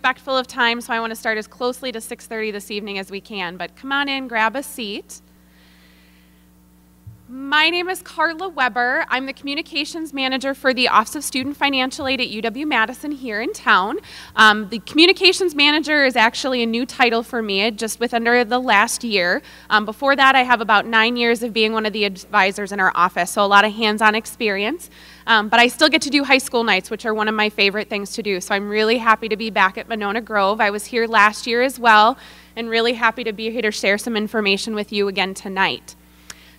respectful of time, so I want to start as closely to 6:30 this evening as we can. But come on in, grab a seat. My name is Carla Weber. I'm the Communications Manager for the Office of Student Financial Aid at UW-Madison here in town. The Communications Manager is actually a new title for me, just under the last year. Before that, I have about 9 years of being one of the advisors in our office, so a lot of hands-on experience. But I still get to do high school nights, which are one of my favorite things to do, so I'm really happy to be back at Monona Grove. I was here last year as well, and really happy to be here to share some information with you again tonight.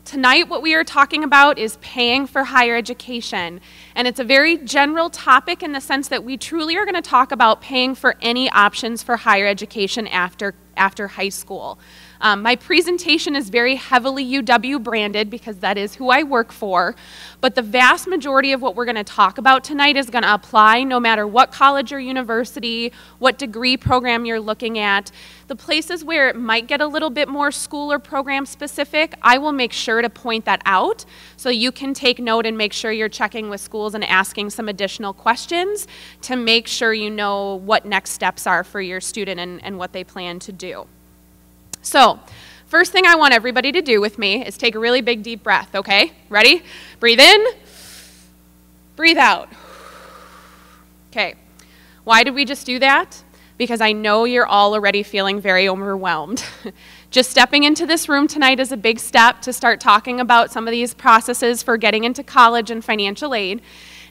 Tonight, what we are talking about is paying for higher education, and it's a very general topic in the sense that we truly are going to talk about paying for any options for higher education after high school. My presentation is very heavily UW branded because that is who I work for, but the vast majority of what we're going to talk about tonight is going to apply no matter what college or university, what degree program you're looking at. The places where it might get a little bit more school or program specific, I will make sure to point that out so you can take note and make sure you're checking with schools and asking some additional questions to make sure you know what next steps are for your student and what they plan to do. So, first thing I want everybody to do with me is take a really big deep breath, okay? Ready? Breathe in, breathe out. Okay, why did we just do that? Because I know you're all already feeling very overwhelmed. Just stepping into this room tonight is a big step to start talking about some of these processes for getting into college and financial aid.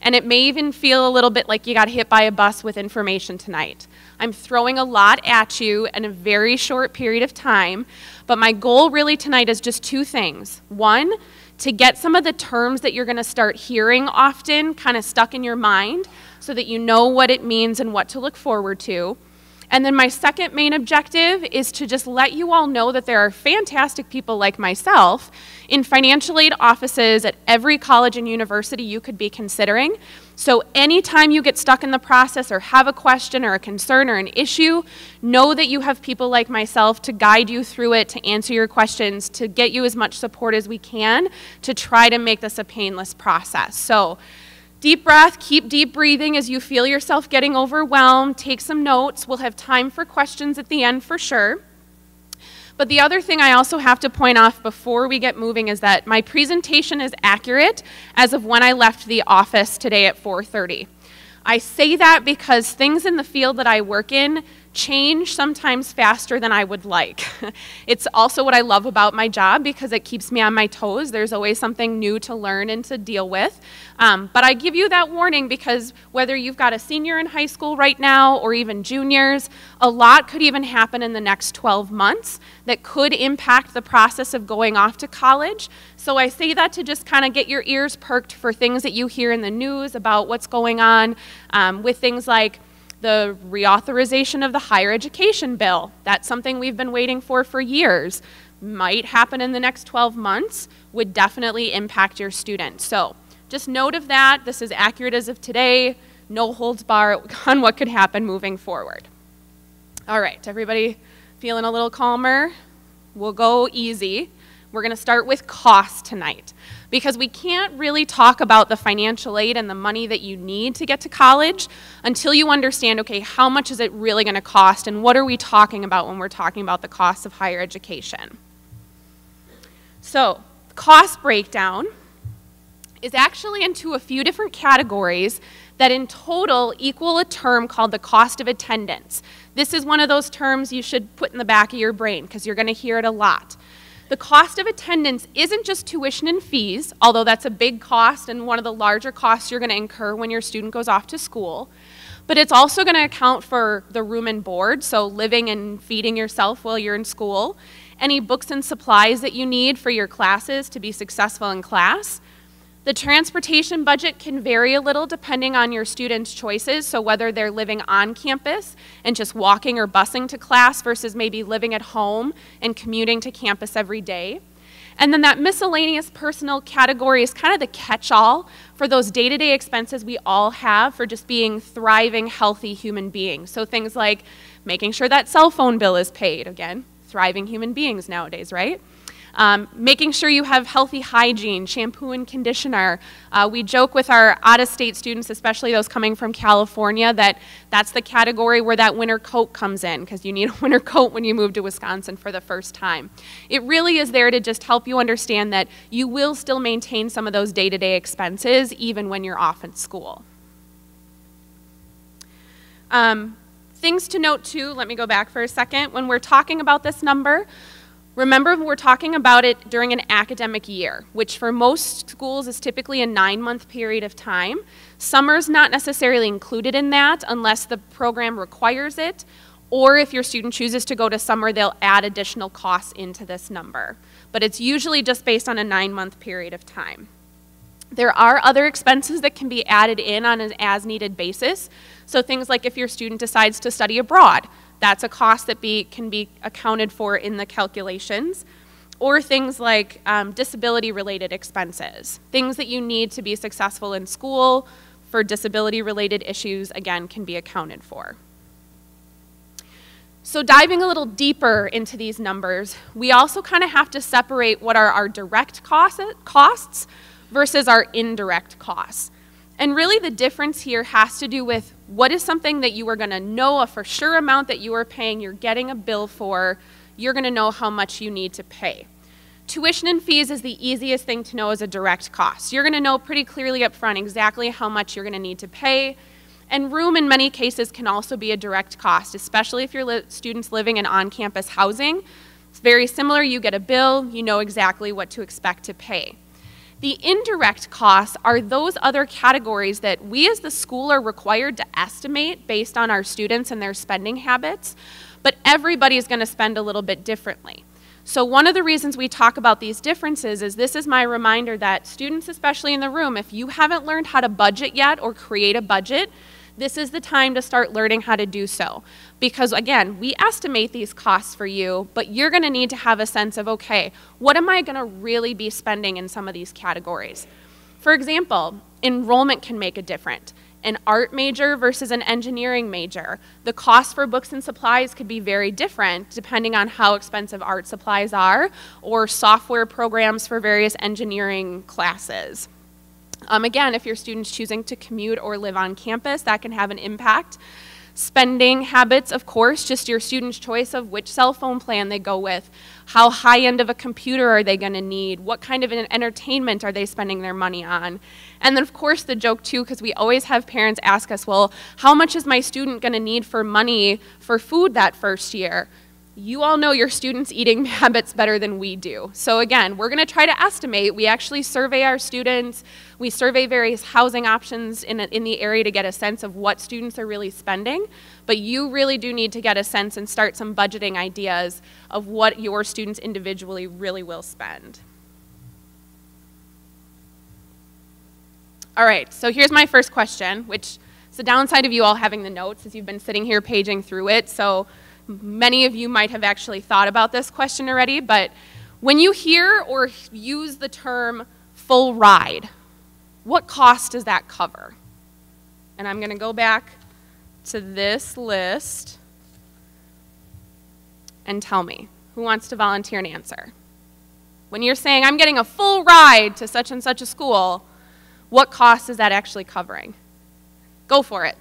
And it may even feel a little bit like you got hit by a bus with information tonight. I'm throwing a lot at you in a very short period of time, but my goal really tonight is just two things. One, to get some of the terms that you're going to start hearing often kind of stuck in your mind so that you know what it means and what to look forward to. And then my second main objective is to just let you all know that there are fantastic people like myself in financial aid offices at every college and university you could be considering. So anytime you get stuck in the process or have a question or a concern or an issue, know that you have people like myself to guide you through it, to answer your questions, to get you as much support as we can to try to make this a painless process. So deep breath, keep deep breathing as you feel yourself getting overwhelmed. Take some notes. We'll have time for questions at the end for sure. But the other thing I also have to point off before we get moving is that my presentation is accurate as of when I left the office today at 4:30. I say that because things in the field that I work in change sometimes faster than I would like. It's also what I love about my job because it keeps me on my toes. There's always something new to learn and to deal with. But I give you that warning because whether you've got a senior in high school right now or even juniors, a lot could even happen in the next 12 months that could impact the process of going off to college. So I say that to just kind of get your ears perked for things that you hear in the news about what's going on with things like the reauthorization of the higher education bill. That's something we've been waiting for years. Might happen in the next 12 months, would definitely impact your students. So just note of that. This is accurate as of today. No holds barred on what could happen moving forward. All right, everybody feeling a little calmer? We'll go easy. We're going to start with cost tonight because we can't really talk about the financial aid and the money that you need to get to college until you understand, okay, how much is it really going to cost and what are we talking about when we're talking about the cost of higher education? So, cost breakdown is actually into a few different categories that in total equal a term called the cost of attendance. This is one of those terms you should put in the back of your brain because you're going to hear it a lot. The cost of attendance isn't just tuition and fees, although that's a big cost and one of the larger costs you're going to incur when your student goes off to school. But it's also going to account for the room and board, so living and feeding yourself while you're in school, any books and supplies that you need for your classes to be successful in class. The transportation budget can vary a little depending on your students' choices, so whether they're living on campus and just walking or busing to class versus maybe living at home and commuting to campus every day. And then that miscellaneous personal category is kind of the catch-all for those day-to-day expenses we all have for just being thriving, healthy human beings. So things like making sure that cell phone bill is paid. Again, thriving human beings nowadays, right? Making sure you have healthy hygiene, shampoo and conditioner. We joke with our out-of-state students, especially those coming from California, that that's the category where that winter coat comes in, because you need a winter coat when you move to Wisconsin for the first time. It really is there to just help you understand that you will still maintain some of those day-to-day expenses even when you're off at school. Things to note too, let me go back for a second. When we're talking about this number, remember we're talking about it during an academic year, which for most schools is typically a 9-month period of time. Summer's not necessarily included in that unless the program requires it, or if your student chooses to go to summer, they'll add additional costs into this number. But it's usually just based on a 9-month period of time. There are other expenses that can be added in on an as-needed basis. So things like if your student decides to study abroad, that's a cost that can be accounted for in the calculations. Or things like disability-related expenses. Things that you need to be successful in school for disability-related issues, again, can be accounted for. So diving a little deeper into these numbers, we also kind of have to separate what are our direct costs versus our indirect costs. And really the difference here has to do with what is something that you are going to know a for sure amount that you are paying, you're getting a bill for, you're going to know how much you need to pay. Tuition and fees is the easiest thing to know as a direct cost. You're going to know pretty clearly up front exactly how much you're going to need to pay. And room in many cases can also be a direct cost, especially if you're students living in on-campus housing. It's very similar. You get a bill, you know exactly what to expect to pay. The indirect costs are those other categories that we as the school are required to estimate based on our students and their spending habits, but everybody is going to spend a little bit differently. So one of the reasons we talk about these differences is this is my reminder that students, especially in the room, if you haven't learned how to budget yet or create a budget, this is the time to start learning how to do so. Because again, we estimate these costs for you, but you're going to need to have a sense of, okay, what am I going to really be spending in some of these categories? For example, enrollment can make a difference. An art major versus an engineering major. The cost for books and supplies could be very different depending on how expensive art supplies are, or software programs for various engineering classes. Again, if your student's choosing to commute or live on campus, that can have an impact. Spending habits, of course, just your student's choice of which cell phone plan they go with. How high-end of a computer are they going to need? What kind of an entertainment are they spending their money on? And then, of course, the joke, too, because we always have parents ask us, well, how much is my student going to need for money for food that first year? You all know your students' eating habits better than we do. So again, we're going to try to estimate. We actually survey our students. We survey various housing options in the area to get a sense of what students are really spending. But you really do need to get a sense and start some budgeting ideas of what your students individually really will spend. All right, so here's my first question, which is the downside of you all having the notes, as you've been sitting here paging through it. So many of you might have actually thought about this question already, but when you hear or use the term full ride, what cost does that cover? And I'm going to go back to this list and tell me. Who wants to volunteer an answer? When you're saying, I'm getting a full ride to such and such a school, what cost is that actually covering? Go for it.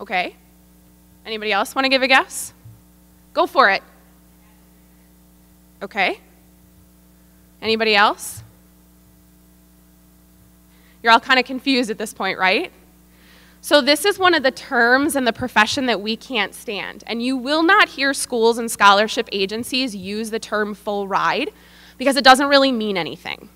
Okay. Anybody else want to give a guess? Go for it. Okay. Anybody else? You're all kind of confused at this point, right? So this is one of the terms in the profession that we can't stand. And you will not hear schools and scholarship agencies use the term full ride because it doesn't really mean anything.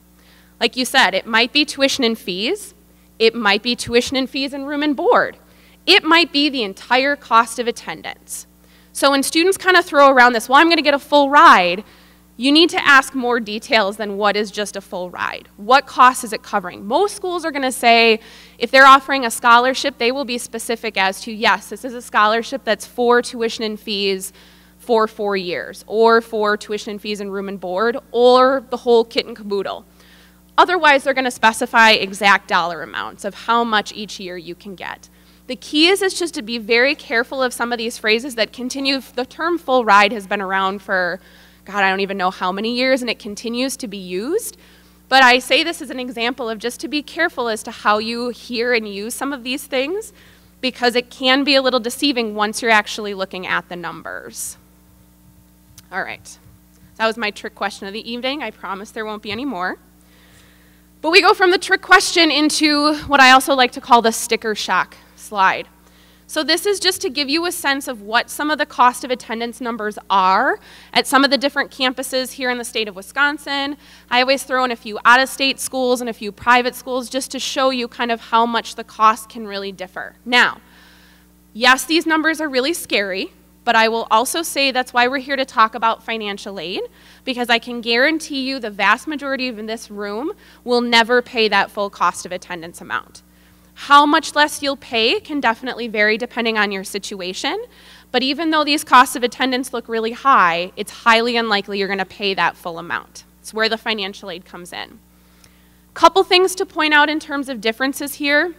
Like you said, it might be tuition and fees. It might be tuition and fees and room and board. It might be the entire cost of attendance. So when students kind of throw around this, well, I'm going to get a full ride, you need to ask more details than what is just a full ride. What cost is it covering? Most schools are going to say, if they're offering a scholarship, they will be specific as to, yes, this is a scholarship that's for tuition and fees for 4 years, or for tuition and fees and room and board, or the whole kit and caboodle. Otherwise, they're going to specify exact dollar amounts of how much each year you can get. The key is just to be very careful of some of these phrases that continue. The term full ride has been around for, God, I don't even know how many years, and it continues to be used. But I say this as an example of just to be careful as to how you hear and use some of these things, because it can be a little deceiving once you're actually looking at the numbers. All right, that was my trick question of the evening. I promise there won't be any more. But we go from the trick question into what I also like to call the sticker shock slide. So this is just to give you a sense of what some of the cost of attendance numbers are at some of the different campuses here in the state of Wisconsin. I always throw in a few out-of-state schools and a few private schools just to show you kind of how much the cost can really differ. Now, yes, these numbers are really scary, but I will also say that's why we're here to talk about financial aid, because I can guarantee you the vast majority of in this room will never pay that full cost of attendance amount. How much less you'll pay can definitely vary depending on your situation, but even though these costs of attendance look really high, it's highly unlikely you're going to pay that full amount. It's where the financial aid comes in. Couple things to point out in terms of differences here.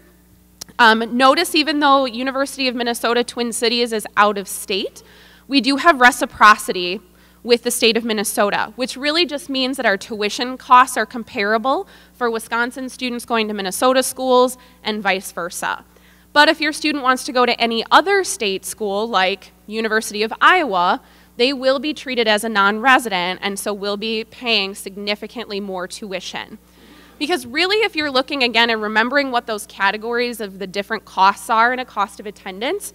Notice even though University of Minnesota Twin Cities is out of state, we do have reciprocity with the state of Minnesota, which really just means that our tuition costs are comparable for Wisconsin students going to Minnesota schools and vice versa. But if your student wants to go to any other state school, like University of Iowa, they will be treated as a non-resident and so will be paying significantly more tuition. Because really, if you're looking again and remembering what those categories of the different costs are in a cost of attendance,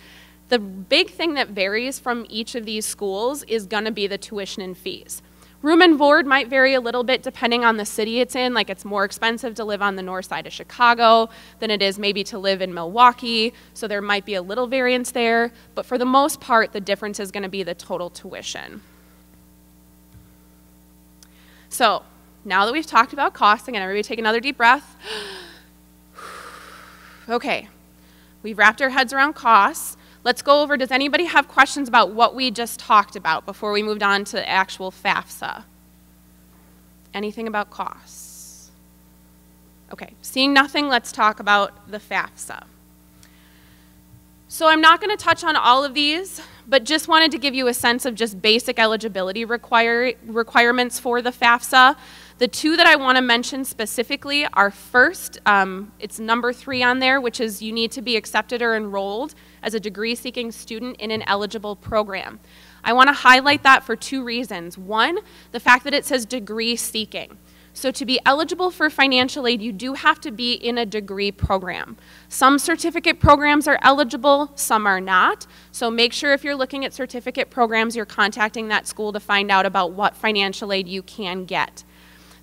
the big thing that varies from each of these schools is going to be the tuition and fees. Room and board might vary a little bit depending on the city it's in, like it's more expensive to live on the north side of Chicago than it is maybe to live in Milwaukee, so there might be a little variance there, but for the most part, the difference is going to be the total tuition. So, now that we've talked about costs, again, everybody take another deep breath. Okay, we've wrapped our heads around costs. Let's go over, does anybody have questions about what we just talked about before we moved on to actual FAFSA? Anything about costs? Okay, seeing nothing, let's talk about the FAFSA. So I'm not going to touch on all of these, but just wanted to give you a sense of just basic eligibility requirements for the FAFSA. The two that I want to mention specifically are first, it's number 3 on there, which is you need to be accepted or enrolled as a degree-seeking student in an eligible program. I want to highlight that for 2 reasons. One, the fact that it says degree-seeking. So to be eligible for financial aid, you do have to be in a degree program. Some certificate programs are eligible, some are not. So make sure if you're looking at certificate programs, you're contacting that school to find out about what financial aid you can get.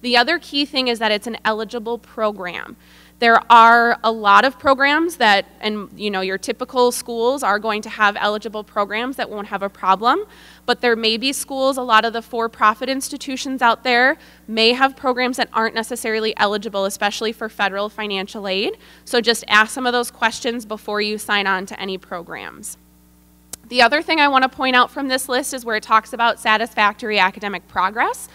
The other key thing is that it's an eligible program. There are a lot of programs that, and you know, your typical schools are going to have eligible programs that won't have a problem, but there may be schools, a lot of the for-profit institutions out there may have programs that aren't necessarily eligible, especially for federal financial aid. So just ask some of those questions before you sign on to any programs. The other thing I want to point out from this list is where it talks about satisfactory academic progress.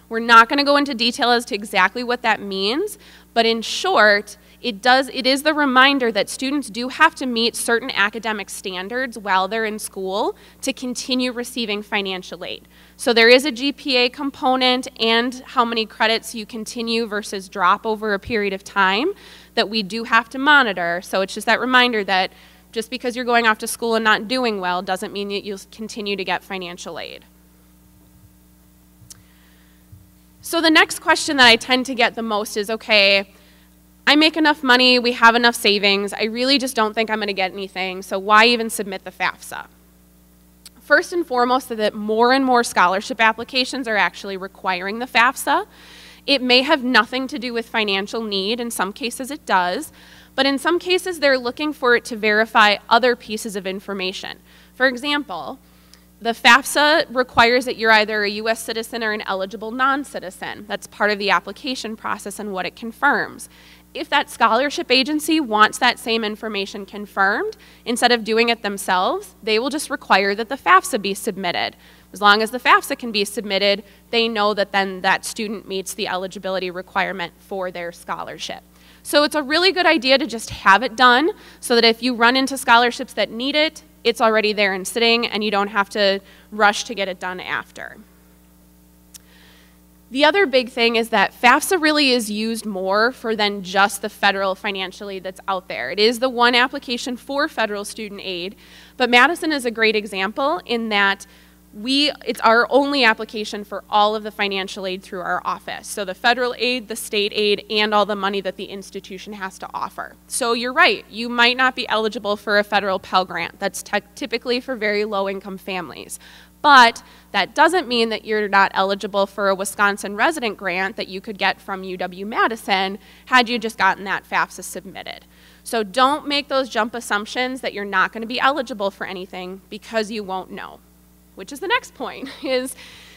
We're not going to go into detail as to exactly what that means, but in short, it is the reminder that students do have to meet certain academic standards while they're in school to continue receiving financial aid. So there is a GPA component and how many credits you continue versus drop over a period of time that we do have to monitor. So it's just that reminder that just because you're going off to school and not doing well doesn't mean that you'll continue to get financial aid. So the next question that I tend to get the most is, okay, I make enough money, we have enough savings, I really just don't think I'm going to get anything, so why even submit the FAFSA? First and foremost, that more and more scholarship applications are actually requiring the FAFSA. It may have nothing to do with financial need, in some cases it does, but in some cases they're looking for it to verify other pieces of information. For example, the FAFSA requires that you're either a U.S. citizen or an eligible non-citizen. That's part of the application process and what it confirms. If that scholarship agency wants that same information confirmed, instead of doing it themselves, they will just require that the FAFSA be submitted. As long as the FAFSA can be submitted, they know that then that student meets the eligibility requirement for their scholarship. So it's a really good idea to just have it done so that if you run into scholarships that need it, it's already there and sitting and you don't have to rush to get it done after. The other big thing is that FAFSA really is used more for than just the federal financial aid that's out there. It is the one application for federal student aid, but Madison is a great example in that it's our only application for all of the financial aid through our office. So the federal aid, the state aid, and all the money that the institution has to offer. So you're right, you might not be eligible for a federal Pell Grant. That's typically for very low-income families. But that doesn't mean that you're not eligible for a Wisconsin resident grant that you could get from UW-Madison had you just gotten that FAFSA submitted. So don't make those jump assumptions that you're not going to be eligible for anything because you won't know. Which is the next point, is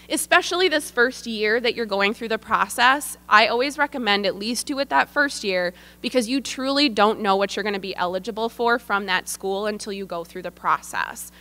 especially this first year that you're going through the process, I always recommend at least do it that first year because you truly don't know what you're going to be eligible for from that school until you go through the process.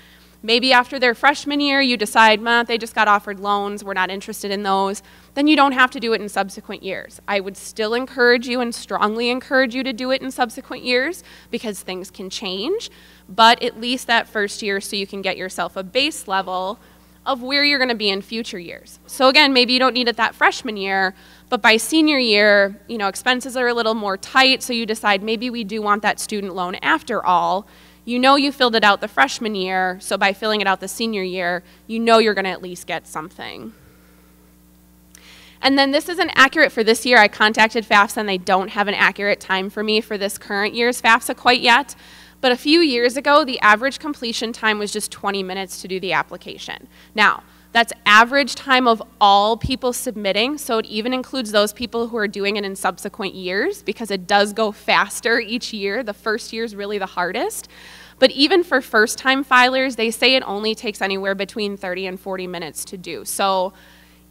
Maybe after their freshman year, you decide, they just got offered loans, we're not interested in those. Then you don't have to do it in subsequent years. I would still encourage you and strongly encourage you to do it in subsequent years because things can change, but at least that first year so you can get yourself a base level of where you're going to be in future years. So again, maybe you don't need it that freshman year, but by senior year, expenses are a little more tight, so you decide maybe we do want that student loan after all. You know you filled it out the freshman year, so by filling it out the senior year, you know you're going to at least get something. And then this isn't accurate for this year. I contacted FAFSA and they don't have an accurate time for me for this current year's FAFSA quite yet. But a few years ago, the average completion time was just 20 minutes to do the application. Now, that's average time of all people submitting, so it even includes those people who are doing it in subsequent years because it does go faster each year. The first year is really the hardest. But even for first-time filers, they say it only takes anywhere between 30 and 40 minutes to do. So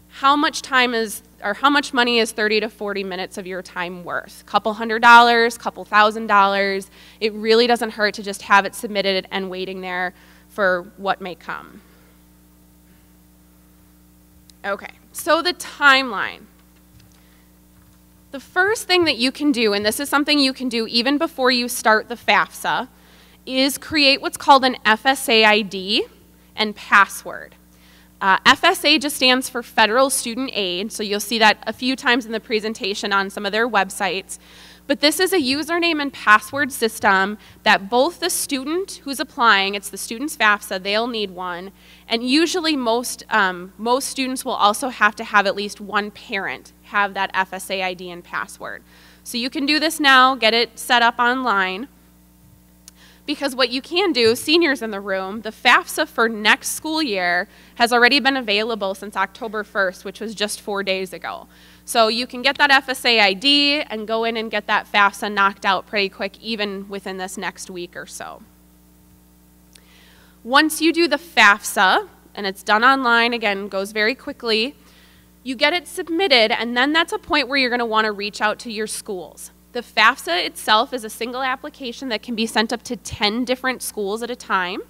how much money is 30 to 40 minutes of your time worth? Couple $100, couple $1,000. It really doesn't hurt to just have it submitted and waiting there for what may come. Okay, so the timeline. The first thing that you can do, and this is something you can do even before you start the FAFSA, is create what's called an FSA ID and password. FSA just stands for Federal Student Aid, so you'll see that a few times in the presentation on some of their websites. But this is a username and password system that both the student who's applying, it's the student's FAFSA, they'll need one, and usually most students will also have to have at least one parent have that FSA ID and password. So you can do this now, get it set up online. Because what you can do, seniors in the room, the FAFSA for next school year has already been available since October 1st, which was just 4 days ago. So you can get that FSA ID and go in and get that FAFSA knocked out pretty quick, even within this next week or so. Once you do the FAFSA, and it's done online, again, goes very quickly, you get it submitted, and then that's a point where you're going to want to reach out to your schools. The FAFSA itself is a single application that can be sent up to 10 different schools at a time.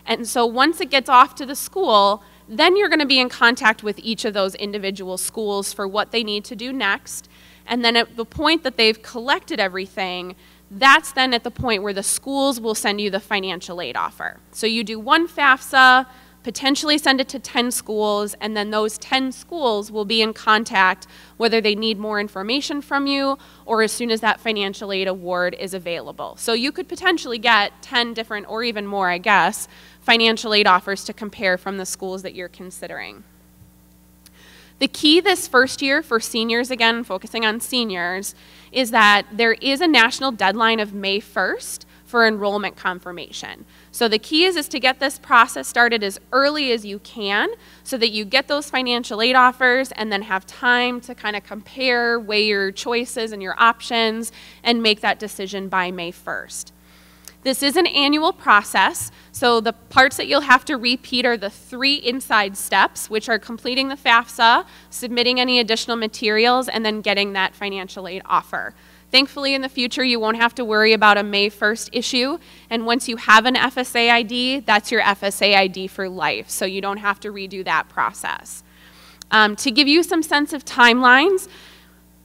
And so once it gets off to the school, then you're going to be in contact with each of those individual schools for what they need to do next. And then at the point that they've collected everything, that's then at the point where the schools will send you the financial aid offer. So you do one FAFSA, potentially send it to 10 schools, and then those 10 schools will be in contact whether they need more information from you or as soon as that financial aid award is available. So you could potentially get 10 different, or even more, I guess, financial aid offers to compare from the schools that you're considering. The key this first year for seniors, again, focusing on seniors, is that there is a national deadline of May 1st for enrollment confirmation. So the key is to get this process started as early as you can so that you get those financial aid offers and then have time to kind of compare, weigh your choices and your options, and make that decision by May 1st. This is an annual process, so the parts that you'll have to repeat are the 3 inside steps, which are completing the FAFSA, submitting any additional materials, and then getting that financial aid offer. Thankfully, in the future, you won't have to worry about a May 1st issue, and once you have an FSA ID, that's your FSA ID for life, so you don't have to redo that process. To give you some sense of timelines,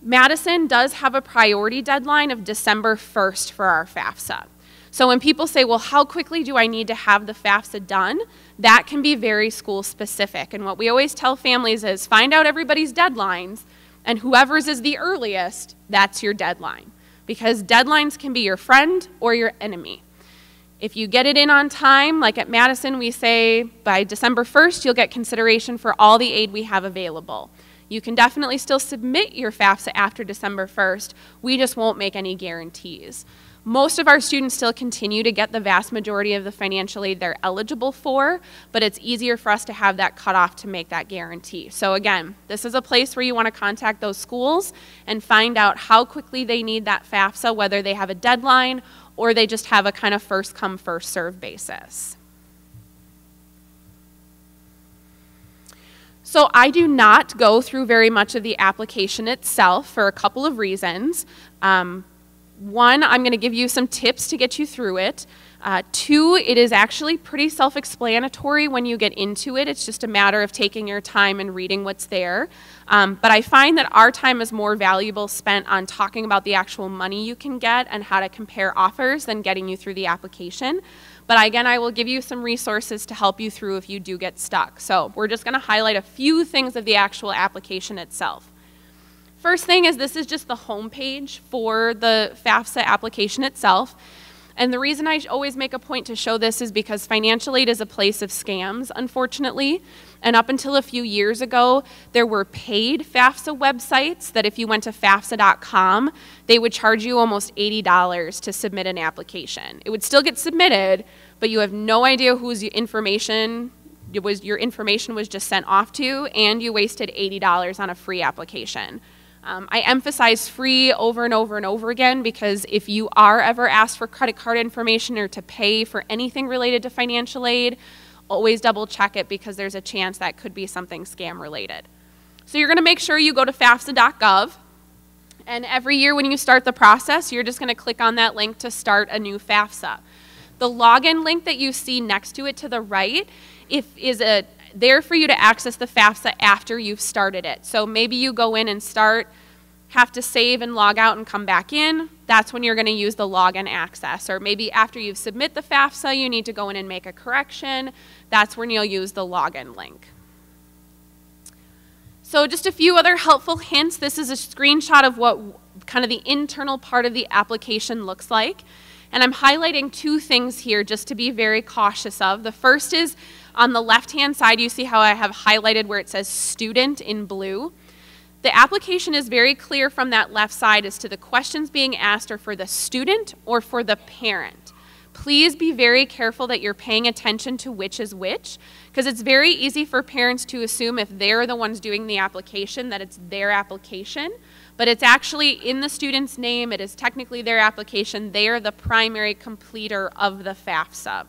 Madison does have a priority deadline of December 1st for our FAFSA. So when people say, well, how quickly do I need to have the FAFSA done? That can be very school specific. And what we always tell families is find out everybody's deadlines, and whoever's is the earliest, that's your deadline. Because deadlines can be your friend or your enemy. If you get it in on time, like at Madison, we say by December 1st, you'll get consideration for all the aid we have available. You can definitely still submit your FAFSA after December 1st. We just won't make any guarantees. Most of our students still continue to get the vast majority of the financial aid they're eligible for, but it's easier for us to have that cutoff to make that guarantee. So again, this is a place where you want to contact those schools and find out how quickly they need that FAFSA, whether they have a deadline or they just have a kind of first come, first serve basis. So I do not go through very much of the application itself for a couple of reasons. One, I'm going to give you some tips to get you through it. Two, it is actually pretty self-explanatory when you get into it. It's just a matter of taking your time and reading what's there. But I find that our time is more valuable spent on talking about the actual money you can get and how to compare offers than getting you through the application. But again, I will give you some resources to help you through if you do get stuck. So we're just going to highlight a few things of the actual application itself. First thing is this is just the home page for the FAFSA application itself. And the reason I always make a point to show this is because financial aid is a place of scams, unfortunately. And up until a few years ago, there were paid FAFSA websites that if you went to FAFSA.com, they would charge you almost $80 to submit an application. It would still get submitted, but you have no idea whose information your information was just sent off to, and you wasted $80 on a free application. I emphasize free over and over and over again because if you are ever asked for credit card information or to pay for anything related to financial aid, always double check it because there's a chance that could be something scam related. So you're going to make sure you go to FAFSA.gov, and every year when you start the process, you're just going to click on that link to start a new FAFSA. The login link that you see next to it to the right is there for you to access the FAFSA after you've started it. So maybe you go in and start, have to save and log out and come back in. That's when you're going to use the login access. Or maybe after you submit the FAFSA, you need to go in and make a correction. That's when you'll use the login link. So just a few other helpful hints. This is a screenshot of what kind of the internal part of the application looks like. And I'm highlighting two things here just to be very cautious of. The first is on the left-hand side, you see how I have highlighted where it says student in blue. The application is very clear from that left side as to the questions being asked are for the student or for the parent. Please be very careful that you're paying attention to which is which, because it's very easy for parents to assume if they're the ones doing the application that it's their application, but it's actually in the student's name. It is technically their application. They are the primary completer of the FAFSA.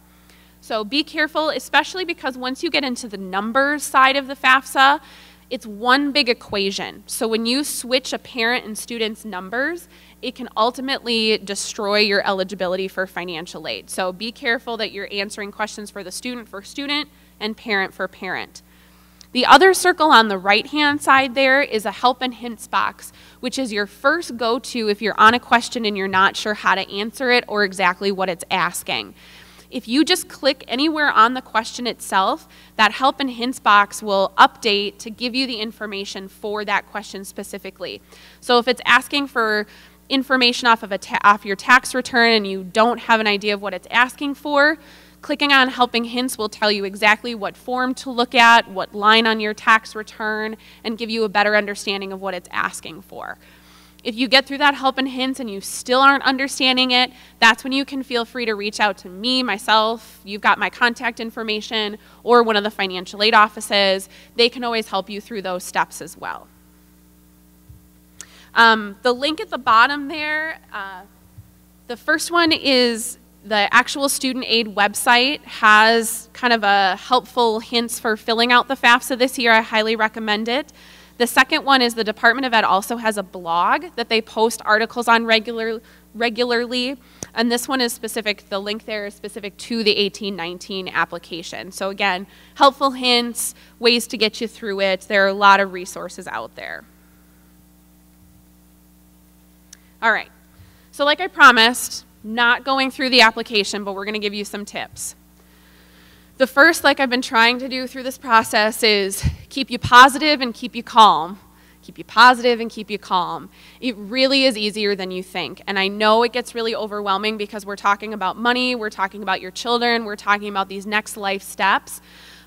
So be careful, especially because once you get into the numbers side of the FAFSA, it's one big equation. So when you switch a parent and student's numbers, it can ultimately destroy your eligibility for financial aid. So be careful that you're answering questions for student and parent for parent. The other circle on the right-hand side there is a help and hints box, which is your first go-to if you're on a question and you're not sure how to answer it or exactly what it's asking. If you just click anywhere on the question itself, that help and hints box will update to give you the information for that question specifically. So if it's asking for information off your tax return and you don't have an idea of what it's asking for, clicking on helping hints will tell you exactly what form to look at, what line on your tax return, and give you a better understanding of what it's asking for. If you get through that help and hints and you still aren't understanding it, that's when you can feel free to reach out to me, myself. You've got my contact information, or one of the financial aid offices. They can always help you through those steps as well. The link at the bottom there, the first one is the actual student aid website has kind of a helpful hints for filling out the FAFSA this year. I highly recommend it. The second one is the Department of Ed also has a blog that they post articles on regularly, and this one is specific, the link there is specific to the 1819 application. So again, helpful hints, ways to get you through it. There are a lot of resources out there. All right, so like I promised, Not going through the application, but we're going to give you some tips. The first, like I've been trying to do through this process, is keep you positive and keep you calm. Keep you positive and keep you calm. It really is easier than you think. And I know it gets really overwhelming because we're talking about money, we're talking about your children, we're talking about these next life steps.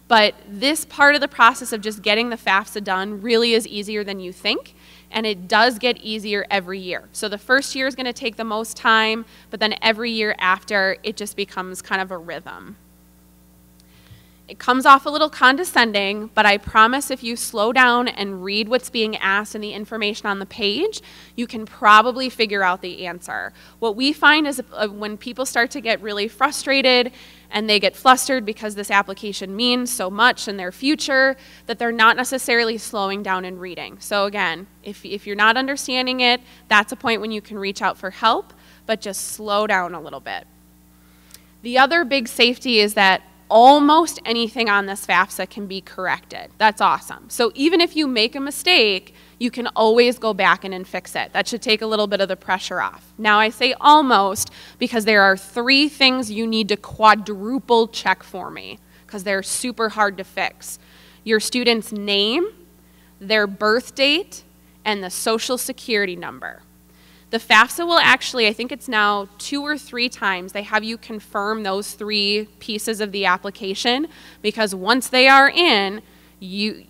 But this part of the process of just getting the FAFSA done really is easier than you think. And it does get easier every year. So the first year is going to take the most time, but then every year after, it just becomes kind of a rhythm. It comes off a little condescending, but I promise if you slow down and read what's being asked and the information on the page, you can probably figure out the answer. What we find is when people start to get really frustrated and they get flustered because this application means so much in their future, that they're not necessarily slowing down and reading. So again, if you're not understanding it, that's a point when you can reach out for help, but just slow down a little bit. The other big safety is that almost anything on this FAFSA can be corrected. That's awesome. So even if you make a mistake, you can always go back and fix it. That should take a little bit of the pressure off. Now I say almost because there are 3 things you need to quadruple check for me because they're super hard to fix. Your student's name, their birth date, and the social security number. The FAFSA will actually, I think it's now 2 or 3 times, they have you confirm those 3 pieces of the application because once they are in, you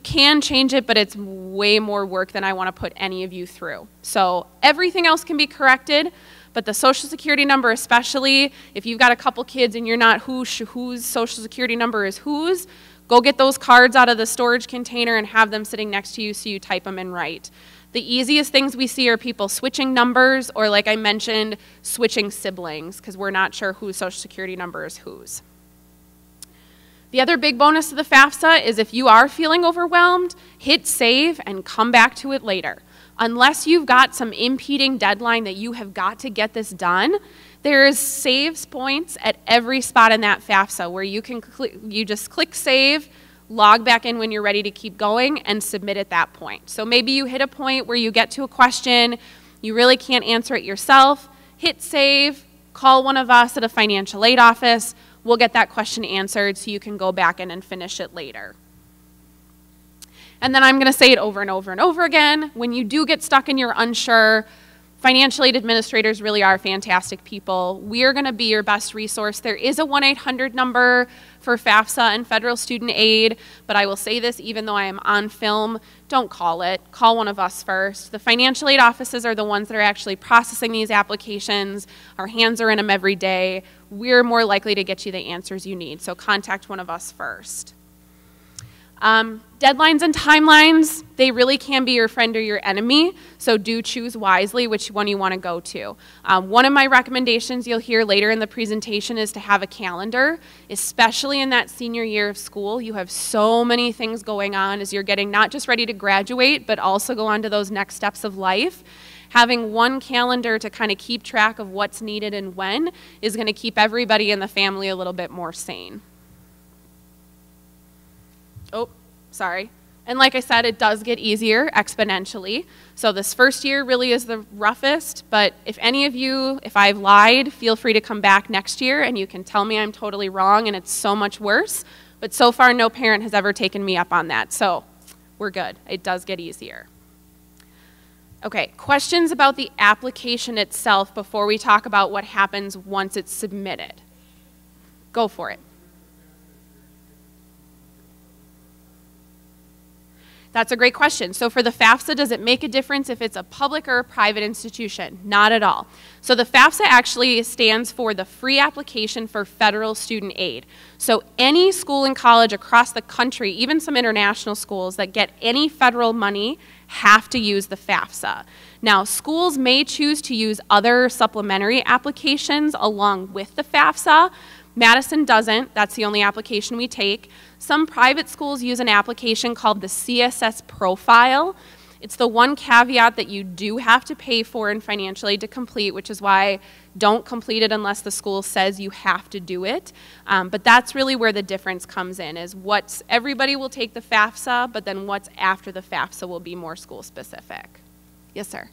can change it, but it's way more work than I want to put any of you through. So everything else can be corrected, but the social security number especially, if you've got a couple kids and you're not whose social security number is whose, go get those cards out of the storage container and have them sitting next to you so you type them in right. The easiest things we see are people switching numbers or, like I mentioned, switching siblings because we're not sure whose social security number is whose. The other big bonus of the FAFSA is if you are feeling overwhelmed, hit save and come back to it later. Unless you've got some impeding deadline that you have got to get this done, there is saves points at every spot in that FAFSA where you can you just click save, log back in when you're ready to keep going, and submit at that point. So maybe you hit a point where you get to a question, you really can't answer it yourself, hit save, call one of us at a financial aid office, we'll get that question answered so you can go back in and finish it later. And then I'm going to say it over and over and over again, when you do get stuck and you're unsure, financial aid administrators really are fantastic people. We are going to be your best resource. There is a 1-800 number for FAFSA and federal student aid, but I will say this even though I am on film, don't call it. Call one of us first. The financial aid offices are the ones that are actually processing these applications. Our hands are in them every day. We're more likely to get you the answers you need, so contact one of us first. Deadlines and timelines, they really can be your friend or your enemy, so do choose wisely which one you want to go to. One of my recommendations you'll hear later in the presentation is to have a calendar, especially in that senior year of school. You have so many things going on as you're getting not just ready to graduate, but also go on to those next steps of life. Having one calendar to kind of keep track of what's needed and when is going to keep everybody in the family a little bit more sane. Oh, sorry. And like I said, it does get easier exponentially. So this first year really is the roughest, but if any of you, if I've lied, feel free to come back next year and you can tell me I'm totally wrong and it's so much worse. But so far, no parent has ever taken me up on that. So we're good. It does get easier. Okay, questions about the application itself before we talk about what happens once it's submitted? Go for it. That's a great question. So for the FAFSA, does it make a difference if it's a public or a private institution? Not at all. So the FAFSA actually stands for the Free Application for Federal Student Aid. So any school and college across the country, even some international schools that get any federal money, have to use the FAFSA. Now, schools may choose to use other supplementary applications along with the FAFSA. Madison doesn't. That's the only application we take. Some private schools use an application called the CSS Profile. It's the one caveat that you do have to pay for in financial aid to complete, which is why don't complete it unless the school says you have to do it. But that's really where the difference comes in, is everybody will take the FAFSA, but then what's after the FAFSA will be more school specific. Yes, sir.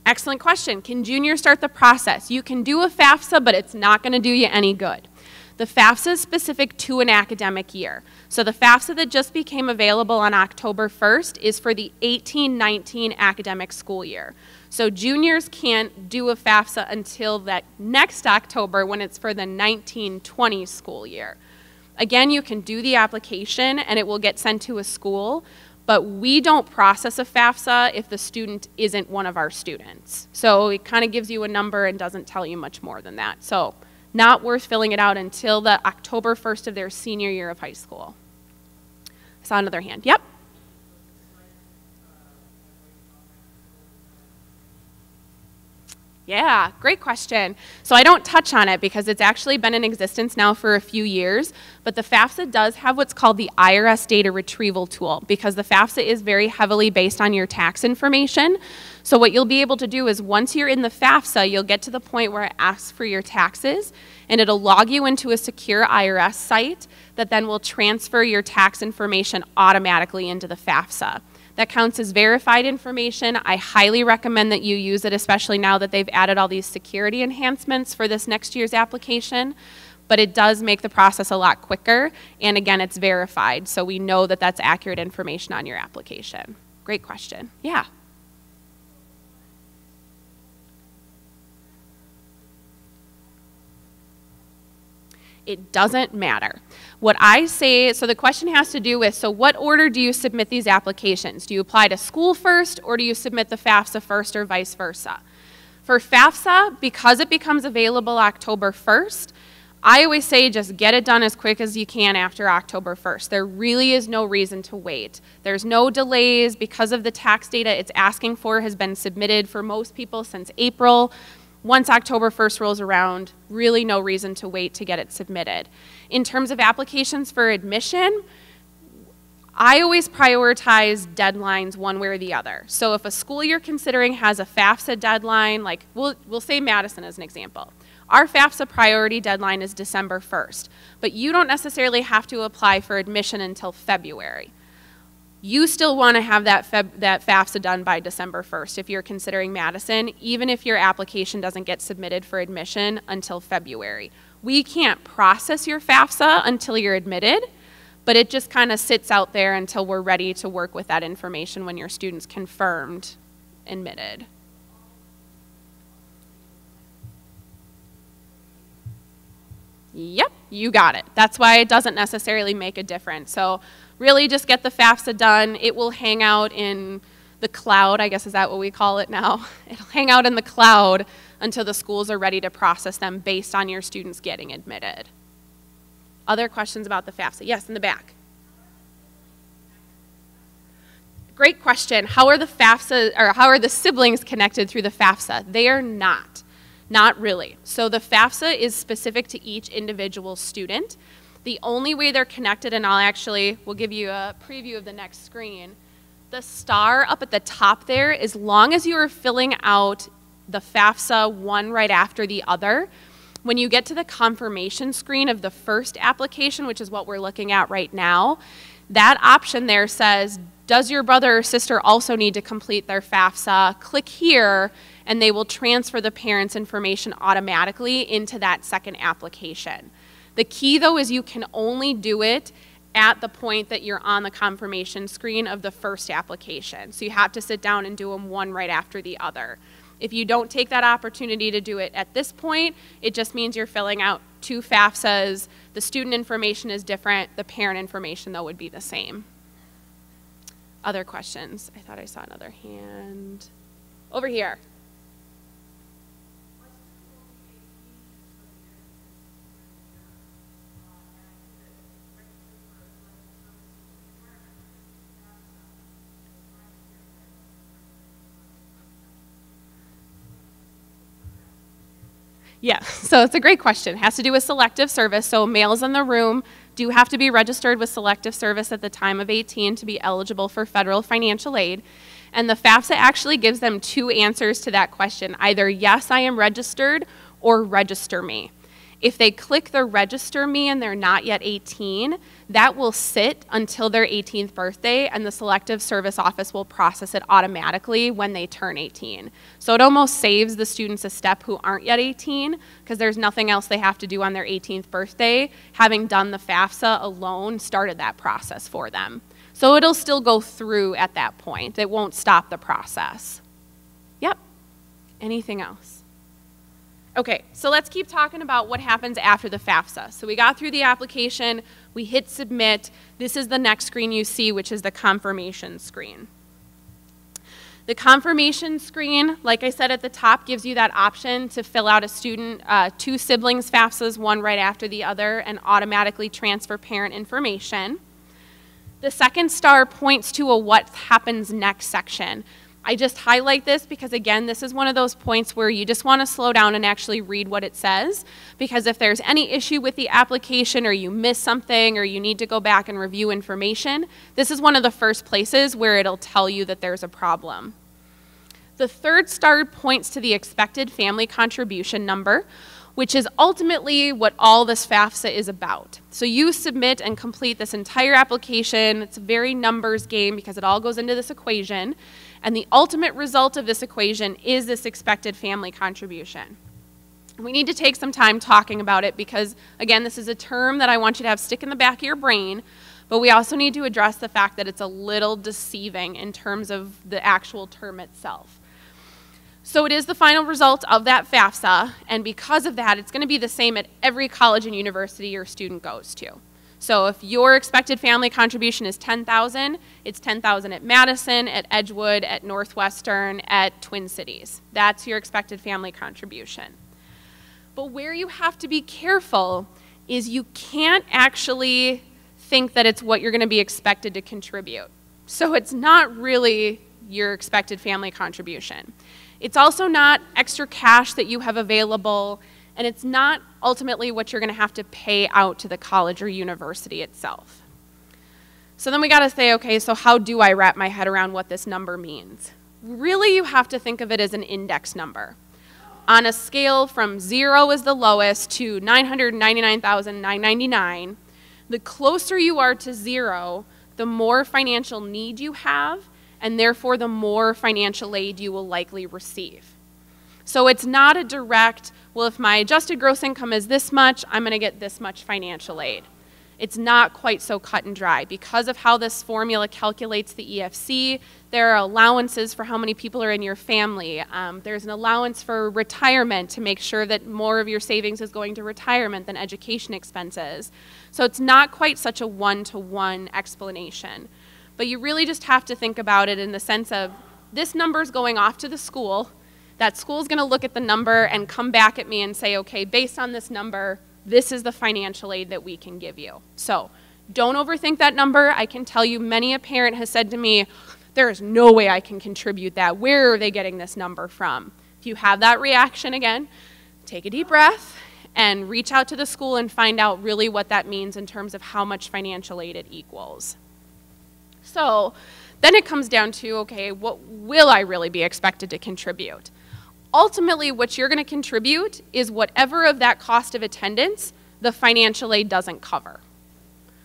Excellent question. Can juniors start the process? You can do a FAFSA, but it's not going to do you any good. The FAFSA is specific to an academic year. So the FAFSA that just became available on October 1st is for the 18-19 academic school year. So juniors can't do a FAFSA until that next October when it's for the 19-20 school year. Again, you can do the application and it will get sent to a school, but we don't process a FAFSA if the student isn't one of our students. So it kind of gives you a number and doesn't tell you much more than that. So not worth filling it out until the October 1st of their senior year of high school. I saw another hand. Yep. Yeah, great question. So I don't touch on it because it's actually been in existence now for a few years, but the FAFSA does have what's called the IRS data retrieval tool because the FAFSA is very heavily based on your tax information. So what you'll be able to do is once you're in the FAFSA, you'll get to the point where it asks for your taxes and it'll log you into a secure IRS site that then will transfer your tax information automatically into the FAFSA. That counts as verified information. I highly recommend that you use it, especially now that they've added all these security enhancements for this next year's application. But it does make the process a lot quicker. And again, it's verified, so we know that that's accurate information on your application. Great question. Yeah. It doesn't matter. What I say, so the question has to do with, so what order do you submit these applications? Do you apply to school first, or do you submit the FAFSA first, or vice versa? For FAFSA, because it becomes available October 1st, I always say just get it done as quick as you can after October 1st. There really is no reason to wait. There's no delays because of the tax data it's asking for has been submitted for most people since April. Once October 1st rolls around, really no reason to wait to get it submitted. In terms of applications for admission, I always prioritize deadlines one way or the other. So if a school you're considering has a FAFSA deadline, like we'll say Madison as an example. Our FAFSA priority deadline is December 1st, but you don't necessarily have to apply for admission until February. You still want to have that FAFSA done by December 1st if you're considering Madison, even if your application doesn't get submitted for admission until February. We can't process your FAFSA until you're admitted, but it just kind of sits out there until we're ready to work with that information when your student's confirmed admitted. Yep, you got it. That's why it doesn't necessarily make a difference. So really just get the FAFSA done. It will hang out in the cloud, I guess is that what we call it now? It'll hang out in the cloud until the schools are ready to process them based on your students getting admitted. Other questions about the FAFSA? Yes, in the back. Great question. How are the FAFSA, or how are the siblings connected through the FAFSA? They are not. Not really. So the FAFSA is specific to each individual student. The only way they're connected, and we'll give you a preview of the next screen. The star up at the top there, as long as you are filling out the FAFSA one right after the other, when you get to the confirmation screen of the first application, which is what we're looking at right now, that option there says, does your brother or sister also need to complete their FAFSA? Click here, and they will transfer the parent's information automatically into that second application. The key, though, is you can only do it at the point that you're on the confirmation screen of the first application. So you have to sit down and do them one right after the other. If you don't take that opportunity to do it at this point, it just means you're filling out two FAFSAs. The student information is different. The parent information, though, would be the same. Other questions? I thought I saw another hand. Over here. Yeah, so it's a great question. It has to do with selective service. So males in the room do have to be registered with selective service at the time of 18 to be eligible for federal financial aid. And the FAFSA actually gives them two answers to that question, either yes, I am registered, or register me. If they click the register me and they're not yet 18, that will sit until their 18th birthday, and the Selective Service Office will process it automatically when they turn 18. So it almost saves the students a step who aren't yet 18, because there's nothing else they have to do on their 18th birthday. Having done the FAFSA alone started that process for them. So it'll still go through at that point. It won't stop the process. Yep. Anything else? Okay, so let's keep talking about what happens after the FAFSA. So we got through the application, we hit submit. This is the next screen you see, which is the confirmation screen. The confirmation screen, like I said at the top, gives you that option to fill out a student, 2 siblings FAFSAs, one right after the other, and automatically transfer parent information. The second star points to a what happens next section. I just highlight this because, again, this is one of those points where you just want to slow down and actually read what it says, because if there's any issue with the application or you miss something or you need to go back and review information, this is one of the first places where it'll tell you that there's a problem. The third star points to the expected family contribution number, which is ultimately what all this FAFSA is about. So you submit and complete this entire application. It's a very numbers game because it all goes into this equation. And the ultimate result of this equation is this expected family contribution. We need to take some time talking about it because, again, this is a term that I want you to have stick in the back of your brain, but we also need to address the fact that it's a little deceiving in terms of the actual term itself. So it is the final result of that FAFSA, and because of that, it's going to be the same at every college and university your student goes to. So if your expected family contribution is $10,000, it's $10,000 at Madison, at Edgewood, at Northwestern, at Twin Cities. That's your expected family contribution. But where you have to be careful is you can't actually think that it's what you're going to be expected to contribute. So it's not really your expected family contribution. It's also not extra cash that you have available, and it's not ultimately what you're going to have to pay out to the college or university itself. So then we got to say, okay, so how do I wrap my head around what this number means? Really, you have to think of it as an index number. On a scale from 0 is the lowest to 999,999, the closer you are to 0, the more financial need you have, and therefore the more financial aid you will likely receive. So it's not a direct, well, if my adjusted gross income is this much, I'm going to get this much financial aid. It's not quite so cut and dry. Because of how this formula calculates the EFC, there are allowances for how many people are in your family. There's an allowance for retirement to make sure that more of your savings is going to retirement than education expenses. So it's not quite such a one-to-one explanation. But you really just have to think about it in the sense of this number is going off to the school. That school is going to look at the number and come back at me and say, okay, based on this number, this is the financial aid that we can give you. So don't overthink that number. I can tell you many a parent has said to me, there is no way I can contribute that. Where are they getting this number from? If you have that reaction again, take a deep breath and reach out to the school and find out really what that means in terms of how much financial aid it equals. So then it comes down to, okay, what will I really be expected to contribute? Ultimately, what you're going to contribute is whatever of that cost of attendance the financial aid doesn't cover.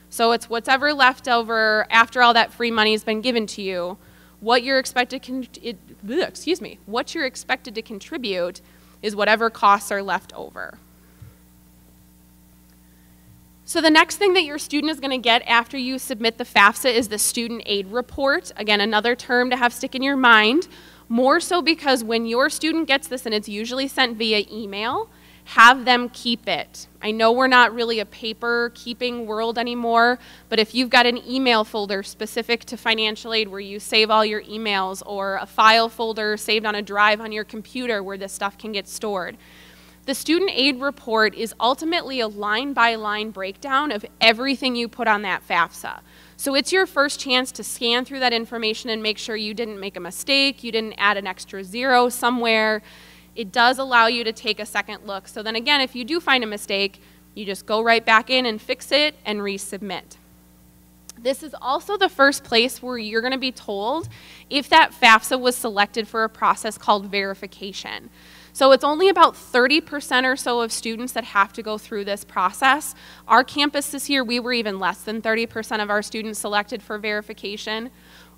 So it's whatever left over after all that free money has been given to you. What you're expected what you're expected to contribute is whatever costs are left over. So the next thing that your student is going to get after you submit the FAFSA is the student aid report. Again, another term to have stick in your mind. More so because when your student gets this, and it's usually sent via email, have them keep it. I know we're not really a paper keeping world anymore, but if you've got an email folder specific to financial aid where you save all your emails, or a file folder saved on a drive on your computer where this stuff can get stored, the student aid report is ultimately a line-by-line breakdown of everything you put on that FAFSA. So it's your first chance to scan through that information and make sure you didn't make a mistake, you didn't add an extra 0 somewhere. It does allow you to take a second look. So then again, if you do find a mistake, you just go right back in and fix it and resubmit. This is also the first place where you're going to be told if that FAFSA was selected for a process called verification. So it's only about 30% or so of students that have to go through this process. Our campus this year, we were even less than 30% of our students selected for verification.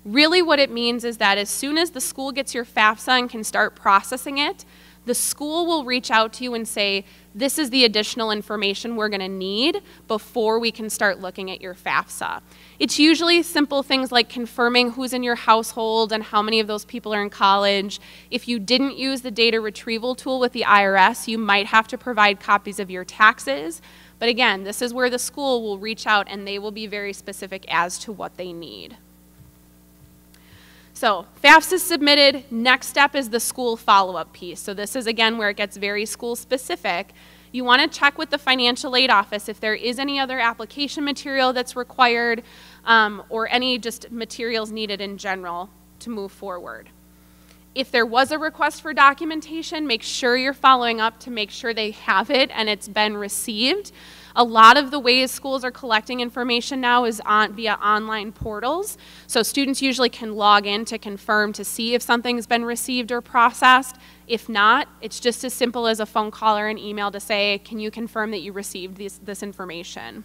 Really what it means is that as soon as the school gets your FAFSA and can start processing it, the school will reach out to you and say, this is the additional information we're going to need before we can start looking at your FAFSA. It's usually simple things like confirming who's in your household and how many of those people are in college. If you didn't use the data retrieval tool with the IRS, you might have to provide copies of your taxes. But again, this is where the school will reach out and they will be very specific as to what they need. So FAFSA is submitted. Next step is the school follow-up piece. So this is, again, where it gets very school-specific. You want to check with the financial aid office if there is any other application material that's required or any just materials needed in general to move forward. If there was a request for documentation, make sure you're following up to make sure they have it and it's been received. A lot of the ways schools are collecting information now is via online portals. So students usually can log in to confirm to see if something's been received or processed. If not, it's just as simple as a phone call or an email to say, can you confirm that you received this information?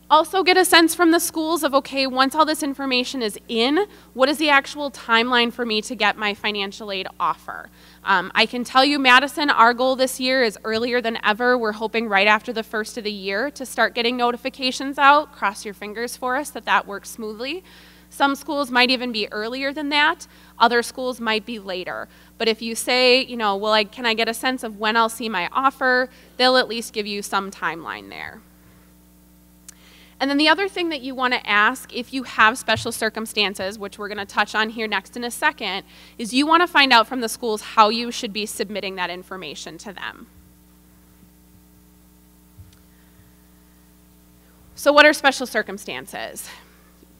Also get a sense from the schools of, okay, once all this information is in, what is the actual timeline for me to get my financial aid offer? I can tell you, Madison, our goal this year is earlier than ever. We're hoping right after the first of the year to start getting notifications out. Cross your fingers for us that that works smoothly. Some schools might even be earlier than that. Other schools might be later. But if you say, you know, well, can I get a sense of when I'll see my offer, they'll at least give you some timeline there. And then the other thing that you want to ask if you have special circumstances, which we're going to touch on here next in a second, is you want to find out from the schools how you should be submitting that information to them. So what are special circumstances?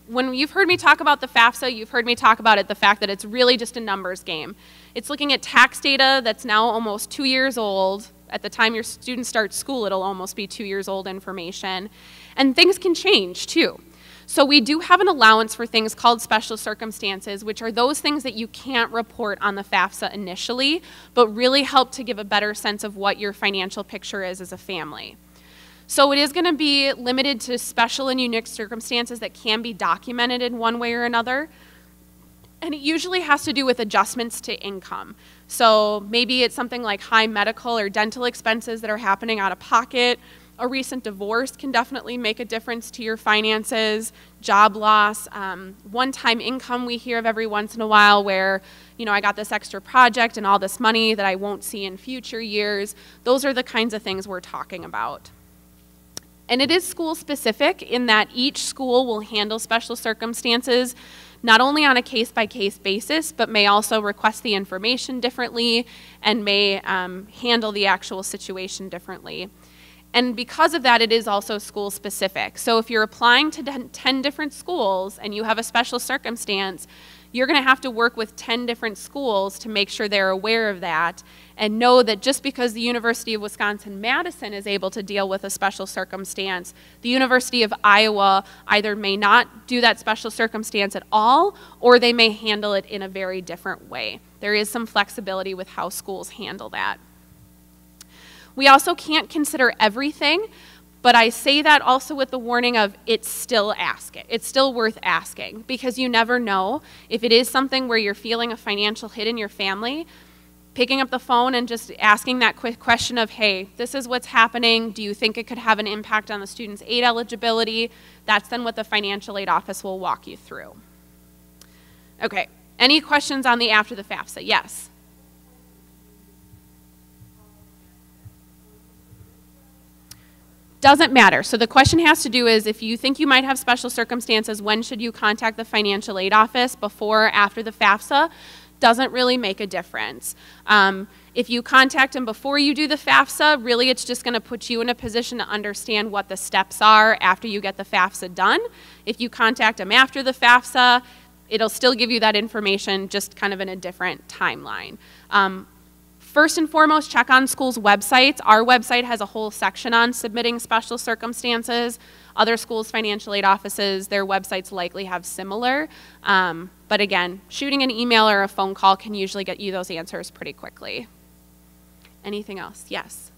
When you've heard me talk about the FAFSA, you've heard me talk about it, the fact that it's really just a numbers game. It's looking at tax data that's now almost 2 years old. At the time your student starts school, it'll almost be 2 years old information. And things can change too. So we do have an allowance for things called special circumstances, which are those things that you can't report on the FAFSA initially, but really help to give a better sense of what your financial picture is as a family. So it is going to be limited to special and unique circumstances that can be documented in one way or another. And it usually has to do with adjustments to income. So maybe it's something like high medical or dental expenses that are happening out of pocket. A recent divorce can definitely make a difference to your finances, job loss, one-time income we hear of every once in a while where, you know, I got this extra project and all this money that I won't see in future years. Those are the kinds of things we're talking about. And it is school specific in that each school will handle special circumstances not only on a case-by-case basis, but may also request the information differently and may handle the actual situation differently. And because of that, it is also school specific. So if you're applying to 10 different schools and you have a special circumstance, you're going to have to work with 10 different schools to make sure they're aware of that and know that just because the University of Wisconsin-Madison is able to deal with a special circumstance, the University of Iowa either may not do that special circumstance at all, or they may handle it in a very different way. There is some flexibility with how schools handle that. We also can't consider everything, but I say that also with the warning of it's still asking. It's still worth asking because you never know. If it is something where you're feeling a financial hit in your family, picking up the phone and just asking that quick question of, hey, this is what's happening. Do you think it could have an impact on the student's aid eligibility? That's then what the financial aid office will walk you through. Okay, any questions on the after the FAFSA? Yes. Doesn't matter. So the question has to do is if you think you might have special circumstances, when should you contact the financial aid office, before or after the FAFSA? Doesn't really make a difference. If you contact them before you do the FAFSA, really it's just going to put you in a position to understand what the steps are after you get the FAFSA done. If you contact them after the FAFSA, it'll still give you that information, just kind of in a different timeline. First and foremost, check on schools' websites. Our website has a whole section on submitting special circumstances. Other schools' financial aid offices, their websites likely have similar. But again, shooting an email or a phone call can usually get you those answers pretty quickly. Anything else? Yes.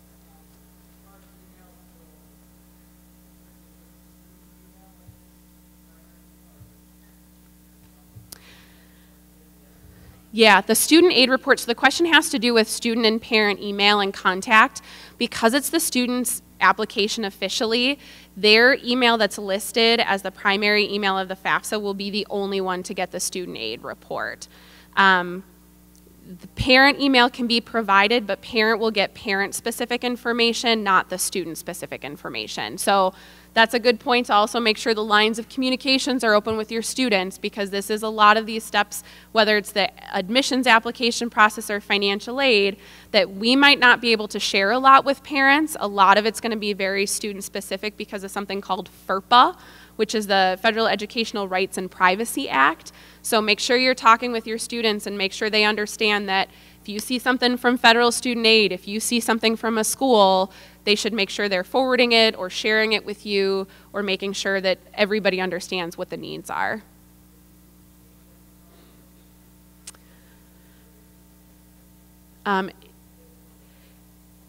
Yeah, the student aid report, so the question has to do with student and parent email and contact. Because it's the student's application officially, their email that's listed as the primary email of the FAFSA will be the only one to get the student aid report. The parent email can be provided, but parent will get parent-specific information, not the student-specific information. So that's a good point to also make sure the lines of communications are open with your students, because this is a lot of these steps, whether it's the admissions application process or financial aid, that we might not be able to share a lot with parents. A lot of it's going to be very student-specific because of something called FERPA, which is the Federal Educational Rights and Privacy Act. So make sure you're talking with your students and make sure they understand that if you see something from federal student aid, if you see something from a school, they should make sure they're forwarding it or sharing it with you or making sure that everybody understands what the needs are.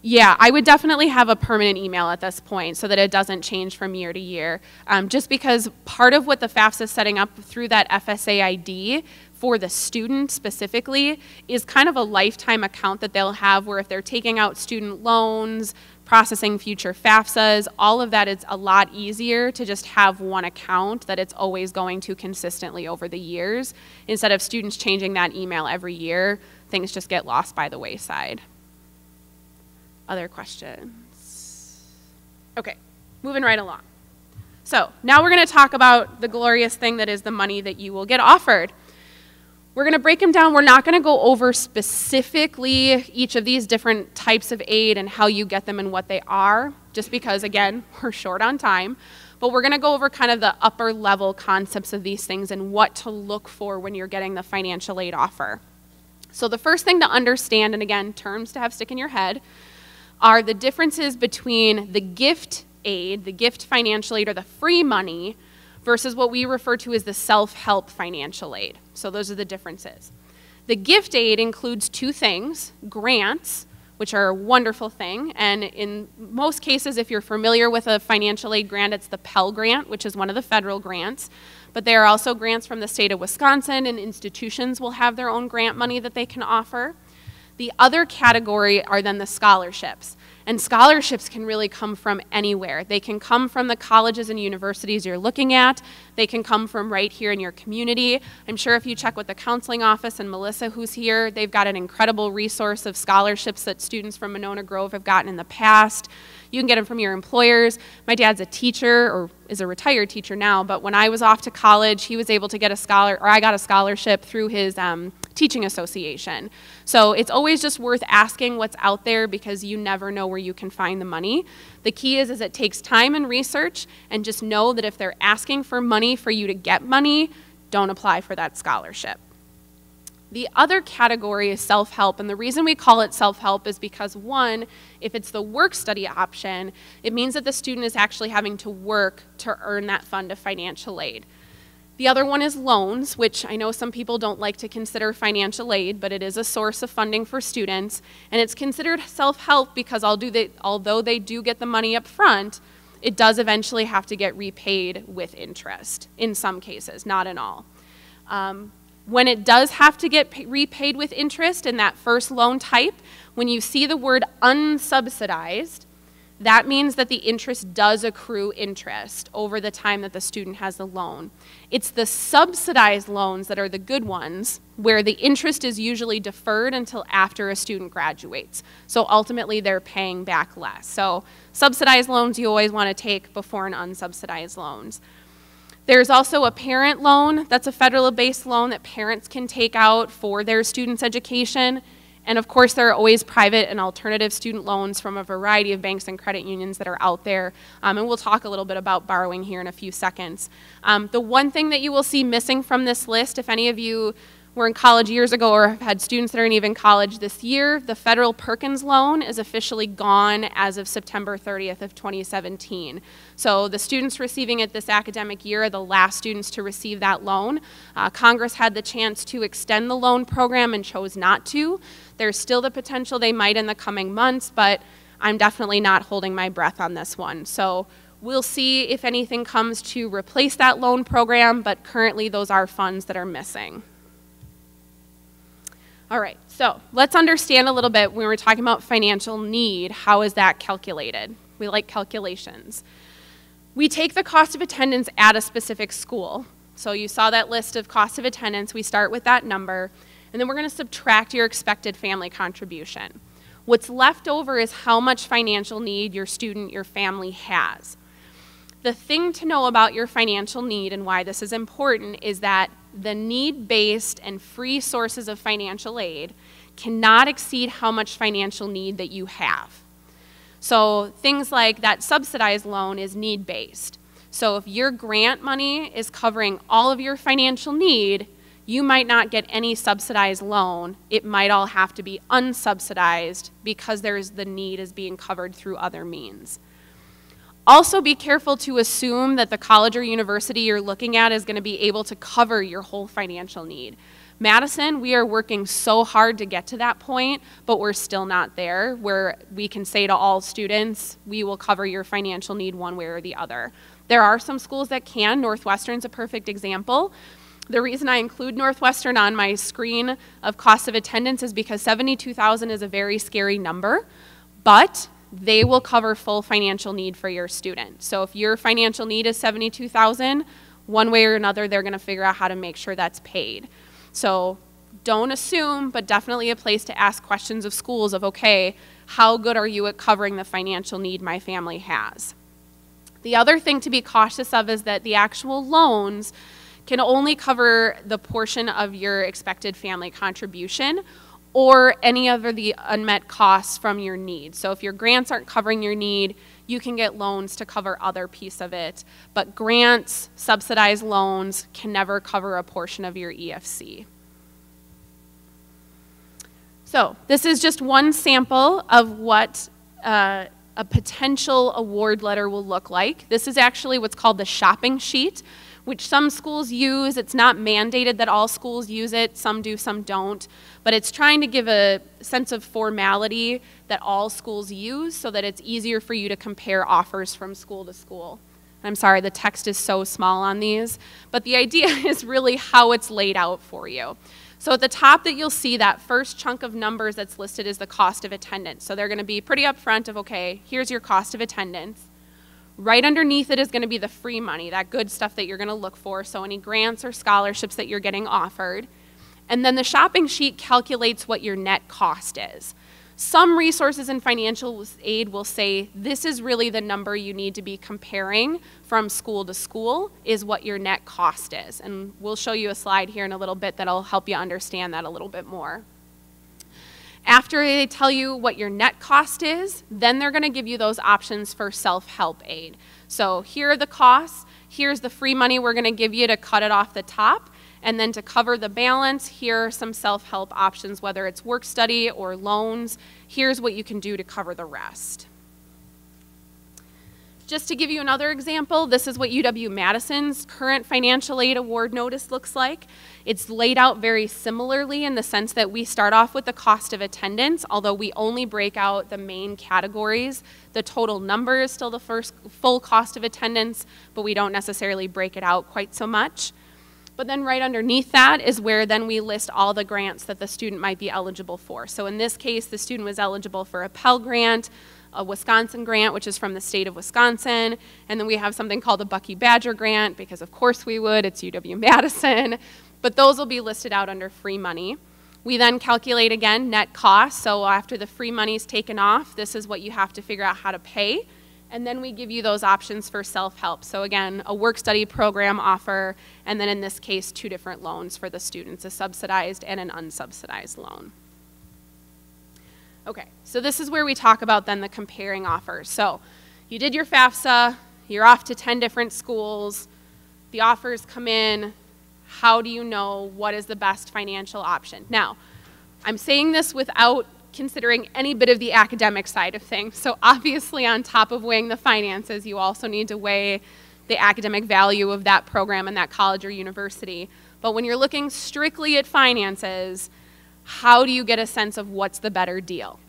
Yeah, I would definitely have a permanent email at this point so that it doesn't change from year to year. Just because part of what the FAFSA is setting up through that FSA ID for the student specifically is kind of a lifetime account that they'll have, where if they're taking out student loans, processing future FAFSAs, all of that, is a lot easier to just have one account that it's always going to consistently over the years. Instead of students changing that email every year, things just get lost by the wayside. Other questions? Okay, moving right along. So now we're going to talk about the glorious thing that is the money that you will get offered. We're going to break them down. We're not going to go over specifically each of these different types of aid and how you get them and what they are, just because, again, we're short on time. But we're going to go over kind of the upper level concepts of these things and what to look for when you're getting the financial aid offer. So the first thing to understand, and again, terms to have stick in your head, are the differences between the gift aid, the gift financial aid, or the free money, versus what we refer to as the self-help financial aid. So those are the differences. The gift aid includes two things: grants, which are a wonderful thing, and in most cases, if you're familiar with a financial aid grant, it's the Pell Grant, which is one of the federal grants. But there are also grants from the state of Wisconsin, and institutions will have their own grant money that they can offer. The other category are then the scholarships. And scholarships can really come from anywhere. They can come from the colleges and universities you're looking at. They can come from right here in your community. I'm sure if you check with the counseling office and Melissa, who's here, they've got an incredible resource of scholarships that students from Monona Grove have gotten in the past. You can get them from your employers. My dad's a teacher, or is a retired teacher now, but when I was off to college, he was able to get I got a scholarship through his teaching association. So it's always just worth asking what's out there, because you never know where you can find the money. The key is it takes time and research, and just know that if they're asking for money for you to get money, don't apply for that scholarship. The other category is self-help, and the reason we call it self-help is because, one, if it's the work-study option, it means that the student is actually having to work to earn that fund of financial aid. The other one is loans, which I know some people don't like to consider financial aid, but it is a source of funding for students, and it's considered self-help because although they do get the money up front, it does eventually have to get repaid with interest in some cases, not in all. When it does have to get repaid with interest in that first loan type, when you see the word unsubsidized, that means that the interest does accrue interest over the time that the student has the loan. It's the subsidized loans that are the good ones, where the interest is usually deferred until after a student graduates. So ultimately, they're paying back less. So subsidized loans you always want to take before an unsubsidized loans. There's also a parent loan. That's a federal-based loan that parents can take out for their students' education. And of course, there are always private and alternative student loans from a variety of banks and credit unions that are out there. And we'll talk a little bit about borrowing here in a few seconds. The one thing that you will see missing from this list, if any of you were in college years ago or have had students that aren't even in college this year, the federal Perkins loan is officially gone as of September 30th of 2017. So the students receiving it this academic year are the last students to receive that loan. Congress had the chance to extend the loan program and chose not to. There's still the potential they might in the coming months, but I'm definitely not holding my breath on this one. So we'll see if anything comes to replace that loan program, but currently those are funds that are missing. All right, so let's understand a little bit when we're talking about financial need, how is that calculated? We like calculations. We take the cost of attendance at a specific school. So you saw that list of cost of attendance. We start with that number, and then we're going to subtract your expected family contribution. What's left over is how much financial need your student, your family has. The thing to know about your financial need and why this is important is that the need-based and free sources of financial aid cannot exceed how much financial need that you have. So things like that subsidized loan is need-based. So if your grant money is covering all of your financial need, you might not get any subsidized loan. It might all have to be unsubsidized because the need is being covered through other means. Also be careful to assume that the college or university you're looking at is going to be able to cover your whole financial need. Madison, we are working so hard to get to that point, but we're still not there where we can say to all students, we will cover your financial need one way or the other. There are some schools that can. Northwestern's a perfect example. The reason I include Northwestern on my screen of cost of attendance is because $72,000 is a very scary number, but they will cover full financial need for your student. So if your financial need is $72,000, one way or another, they're going to figure out how to make sure that's paid. So don't assume, but definitely a place to ask questions of schools of, okay, how good are you at covering the financial need my family has? The other thing to be cautious of is that the actual loans can only cover the portion of your expected family contribution or any of the unmet costs from your need. So if your grants aren't covering your need, you can get loans to cover other piece of it. But grants, subsidized loans, can never cover a portion of your EFC. So this is just one sample of what a potential award letter will look like. This is actually what's called the shopping sheet, which some schools use. It's not mandated that all schools use it. Some do, some don't. But it's trying to give a sense of formality that all schools use so that it's easier for you to compare offers from school to school. I'm sorry, the text is so small on these, but the idea is really how it's laid out for you. So at the top that you'll see that first chunk of numbers that's listed is the cost of attendance. So they're going to be pretty upfront of, okay, here's your cost of attendance. Right underneath it is going to be the free money, that good stuff that you're going to look for, so any grants or scholarships that you're getting offered. And then the shopping sheet calculates what your net cost is. Some resources in financial aid will say this is really the number you need to be comparing from school to school is what your net cost is. And we'll show you a slide here in a little bit that'll help you understand that a little bit more. After they tell you what your net cost is, then they're going to give you those options for self-help aid. So here are the costs. Here's the free money we're going to give you to cut it off the top. And then to cover the balance, here are some self-help options, whether it's work study or loans. Here's what you can do to cover the rest. Just to give you another example, this is what UW-Madison's current financial aid award notice looks like. It's laid out very similarly in the sense that we start off with the cost of attendance, although we only break out the main categories. The total number is still the first full cost of attendance, but we don't necessarily break it out quite so much. But then right underneath that is where then we list all the grants that the student might be eligible for. So in this case, the student was eligible for a Pell Grant, a Wisconsin grant, which is from the state of Wisconsin, and then we have something called a Bucky Badger grant, because of course we would, it's UW-Madison, but those will be listed out under free money. We then calculate again net cost, so after the free money is taken off, this is what you have to figure out how to pay, and then we give you those options for self-help. So again, a work study program offer, and then in this case, 2 different loans for the students, a subsidized and an unsubsidized loan. Okay, so this is where we talk about then the comparing offers. So you did your FAFSA, you're off to 10 different schools, the offers come in, how do you know what is the best financial option? Now, I'm saying this without considering any bit of the academic side of things. So obviously on top of weighing the finances, you also need to weigh the academic value of that program and that college or university. But when you're looking strictly at finances, how do you get a sense of what's the better deal?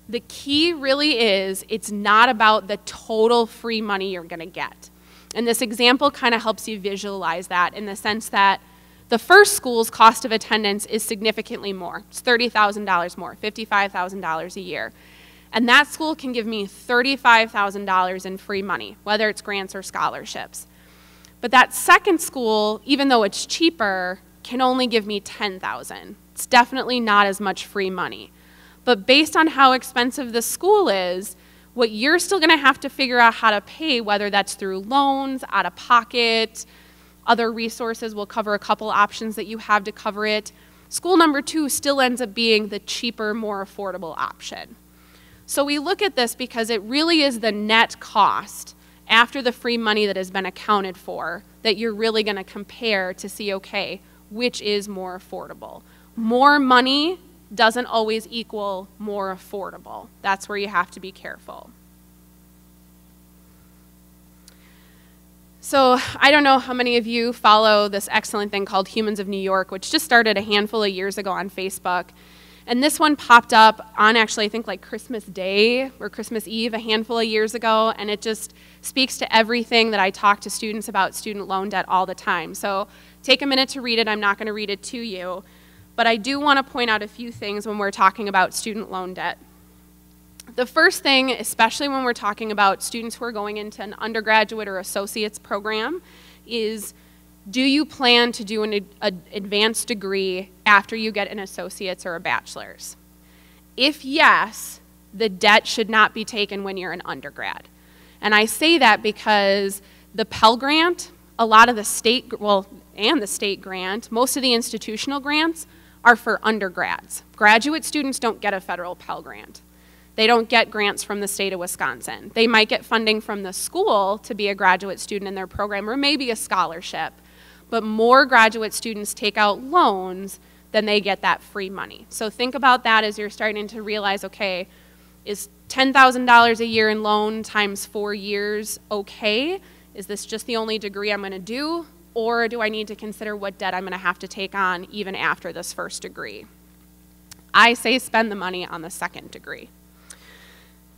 The key really is it's not about the total free money you're going to get. And this example kind of helps you visualize that in the sense that the first school's cost of attendance is significantly more. It's $30,000 more, $55,000 a year. And that school can give me $35,000 in free money, whether it's grants or scholarships. But that second school, even though it's cheaper, can only give me $10,000. It's definitely not as much free money. But based on how expensive the school is, what you're still going to have to figure out how to pay, whether that's through loans, out of pocket, other resources. We'll cover a couple options that you have to cover it. School number 2 still ends up being the cheaper, more affordable option. So we look at this because it really is the net cost after the free money that has been accounted for that you're really going to compare to see, okay, which is more affordable. More money doesn't always equal more affordable. That's where you have to be careful. So I don't know how many of you follow this excellent thing called Humans of New York, which just started a handful of years ago on Facebook. And this one popped up on actually, I think like Christmas Day or Christmas Eve a handful of years ago, and it just speaks to everything that I talk to students about student loan debt all the time. So take a minute to read it. I'm not going to read it to you. But I do want to point out a few things when we're talking about student loan debt. The first thing, especially when we're talking about students who are going into an undergraduate or associate's program, is do you plan to do an advanced degree after you get an associate's or a bachelor's? If yes, the debt should not be taken when you're an undergrad. And I say that because the Pell Grant, a lot of the state, and the state grant, most of the institutional grants are for undergrads. Graduate students don't get a federal Pell Grant. They don't get grants from the state of Wisconsin. They might get funding from the school to be a graduate student in their program or maybe a scholarship, but more graduate students take out loans than they get that free money. So think about that as you're starting to realize, okay, is $10,000 a year in loan times 4 years okay? Is this just the only degree I'm going to do? Or do I need to consider what debt I'm going to have to take on even after this first degree? I say spend the money on the second degree.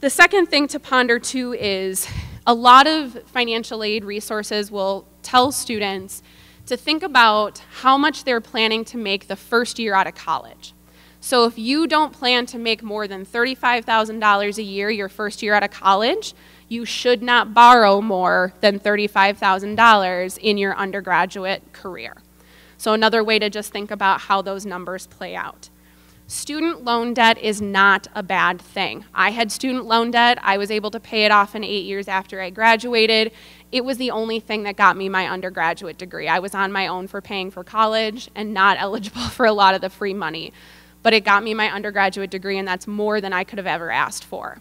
The second thing to ponder too is a lot of financial aid resources will tell students to think about how much they're planning to make the first year out of college. So if you don't plan to make more than $35,000 a year your first year out of college, you should not borrow more than $35,000 in your undergraduate career. So another way to just think about how those numbers play out. Student loan debt is not a bad thing. I had student loan debt. I was able to pay it off in 8 years after I graduated. It was the only thing that got me my undergraduate degree. I was on my own for paying for college and not eligible for a lot of the free money. But it got me my undergraduate degree, and that's more than I could have ever asked for.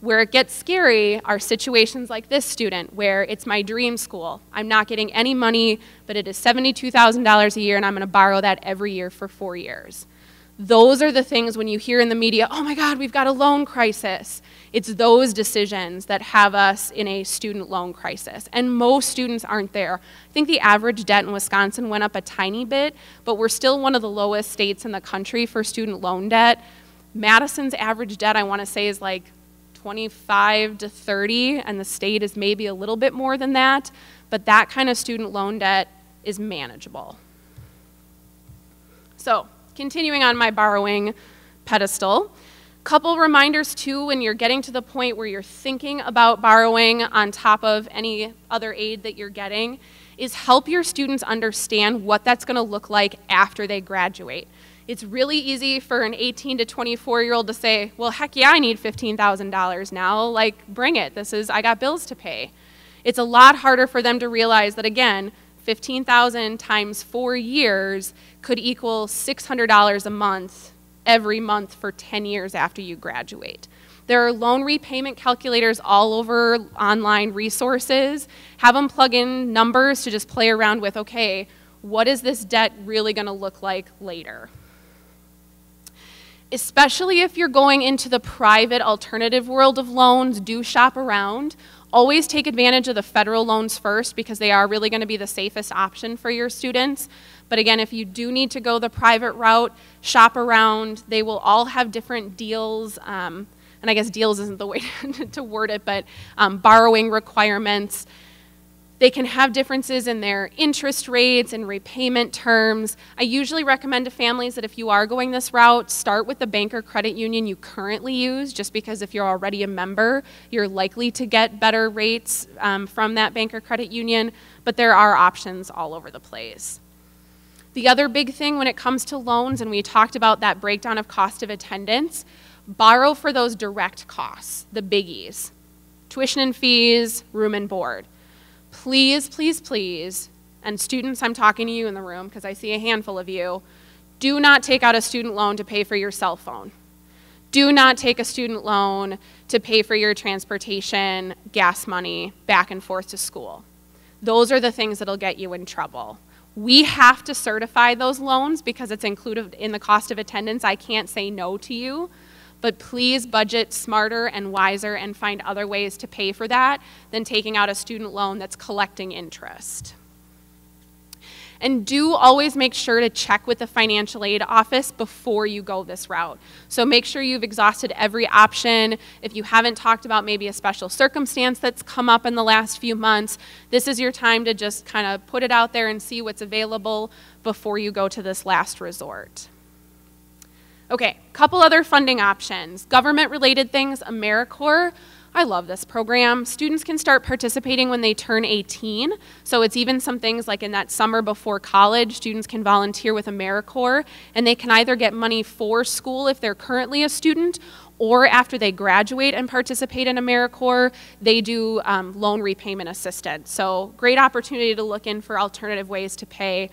Where it gets scary are situations like this student, where it's my dream school. I'm not getting any money, but it is $72,000 a year, and I'm going to borrow that every year for 4 years. Those are the things when you hear in the media, oh my God, we've got a loan crisis. It's those decisions that have us in a student loan crisis. And most students aren't there. I think the average debt in Wisconsin went up a tiny bit, but we're still one of the lowest states in the country for student loan debt. Madison's average debt, I want to say, is like 25 to 30, and the state is maybe a little bit more than that. But that kind of student loan debt is manageable. So, continuing on my borrowing pedestal, couple reminders too when you're getting to the point where you're thinking about borrowing on top of any other aid that you're getting is help your students understand what that's going to look like after they graduate. It's really easy for an 18 to 24-year-old to say, well, heck yeah, I need $15,000 now. Like, bring it. I got bills to pay. It's a lot harder for them to realize that, again, $15,000 times 4 years could equal $600 a month every month for 10 years after you graduate. There are loan repayment calculators all over online resources. Have them plug in numbers to just play around with, okay, what is this debt really going to look like later? Especially if you're going into the private alternative world of loans, do shop around. Always take advantage of the federal loans first because they are really going to be the safest option for your students. But again, if you do need to go the private route, shop around. They will all have different deals, and I guess deals isn't the way to word it, but borrowing requirements. They can have differences in their interest rates and repayment terms. I usually recommend to families that if you are going this route, start with the bank or credit union you currently use, just because if you're already a member, you're likely to get better rates from that bank or credit union, but there are options all over the place. The other big thing when it comes to loans, and we talked about that breakdown of cost of attendance, borrow for those direct costs, the biggies, tuition and fees, room and board. Please, please, please, and students, I'm talking to you in the room because I see a handful of you, do not take out a student loan to pay for your cell phone. Do not take a student loan to pay for your transportation, gas money, back and forth to school. Those are the things that'll get you in trouble. We have to certify those loans because it's included in the cost of attendance. I can't say no to you. But please budget smarter and wiser and find other ways to pay for that than taking out a student loan that's collecting interest. And do always make sure to check with the financial aid office before you go this route. So make sure you've exhausted every option. If you haven't talked about maybe a special circumstance that's come up in the last few months, this is your time to just kind of put it out there and see what's available before you go to this last resort. Okay, a couple other funding options. Government-related things, AmeriCorps. I love this program. Students can start participating when they turn 18. So it's even some things like in that summer before college, students can volunteer with AmeriCorps, and they can either get money for school if they're currently a student, or after they graduate and participate in AmeriCorps, they do loan repayment assistance. So great opportunity to look in for alternative ways to pay.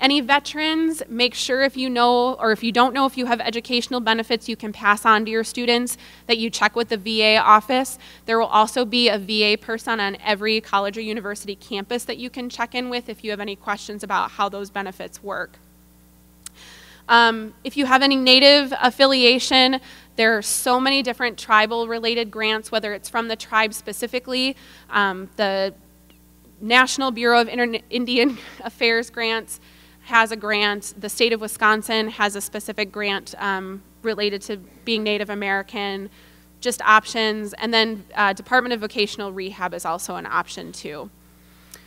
Any veterans, make sure if you know, or if you don't know if you have educational benefits you can pass on to your students, that you check with the VA office. There will also be a VA person on every college or university campus that you can check in with if you have any questions about how those benefits work. If you have any Native affiliation, there are so many different tribal-related grants, whether it's from the tribe specifically, the National Bureau of Indian Affairs grants has a grant. The state of Wisconsin has a specific grant related to being Native American, just options. And then Department of Vocational Rehab is also an option too.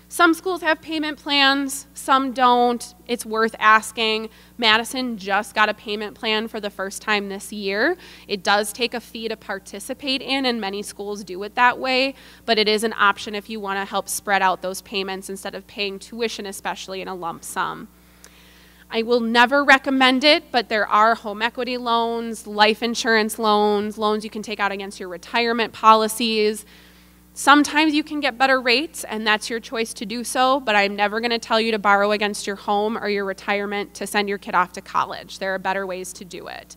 Some schools have payment plans, some don't. It's worth asking. Madison just got a payment plan for the first time this year. It does take a fee to participate in, and many schools do it that way, but it is an option if you want to help spread out those payments instead of paying tuition, especially in a lump sum. I will never recommend it, but there are home equity loans, life insurance loans, loans you can take out against your retirement policies. Sometimes you can get better rates, and that's your choice to do so, but I'm never going to tell you to borrow against your home or your retirement to send your kid off to college. There are better ways to do it.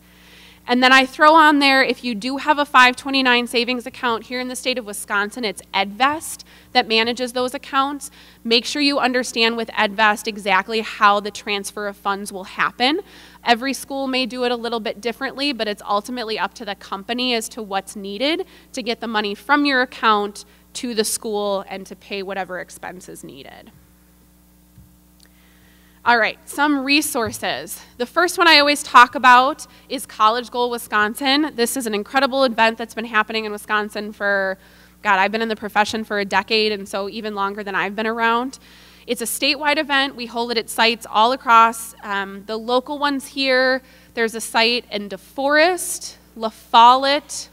And then I throw on there, if you do have a 529 savings account here in the state of Wisconsin, it's EdVest that manages those accounts. Make sure you understand with EdVest exactly how the transfer of funds will happen. Every school may do it a little bit differently, but it's ultimately up to the company as to what's needed to get the money from your account to the school and to pay whatever expense is needed. All right, some resources. The first one I always talk about is College Goal Wisconsin. This is an incredible event that's been happening in Wisconsin for, God, I've been in the profession for a decade, and so even longer than I've been around. It's a statewide event. We hold it at sites all across. The local ones here, there's a site in DeForest, La Follette,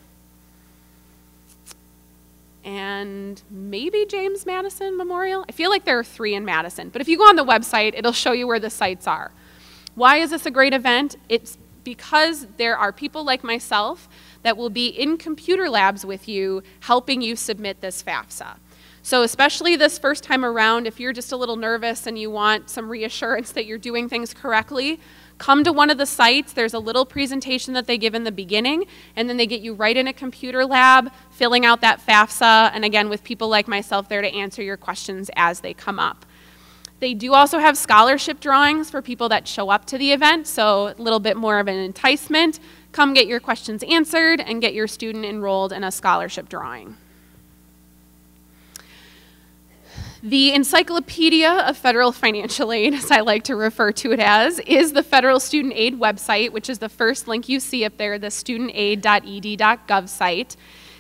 and maybe James Madison Memorial. I feel like there are 3 in Madison, but if you go on the website, it'll show you where the sites are. Why is this a great event? It's because there are people like myself that will be in computer labs with you, helping you submit this FAFSA. So especially this first time around, if you're just a little nervous and you want some reassurance that you're doing things correctly, come to one of the sites. There's a little presentation that they give in the beginning, and then they get you right in a computer lab, filling out that FAFSA, and again, with people like myself there to answer your questions as they come up. They do also have scholarship drawings for people that show up to the event, so a little bit more of an enticement. Come get your questions answered and get your student enrolled in a scholarship drawing. The Encyclopedia of Federal Financial Aid, as I like to refer to it as, is the Federal Student Aid website, which is the first link you see up there, the studentaid.ed.gov site.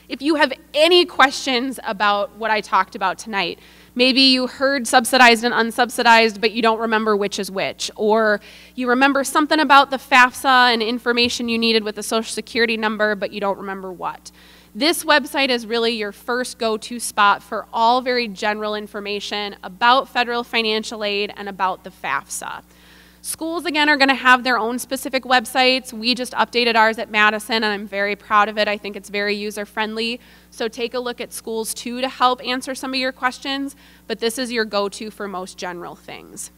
If you have any questions about what I talked about tonight, maybe you heard subsidized and unsubsidized, but you don't remember which is which, or you remember something about the FAFSA and information you needed with the Social Security number, but you don't remember what. This website is really your first go-to spot for all very general information about federal financial aid and about the FAFSA. Schools, again, are going to have their own specific websites. We just updated ours at Madison, and I'm very proud of it. I think it's very user-friendly. So take a look at schools, too, to help answer some of your questions, but this is your go-to for most general things.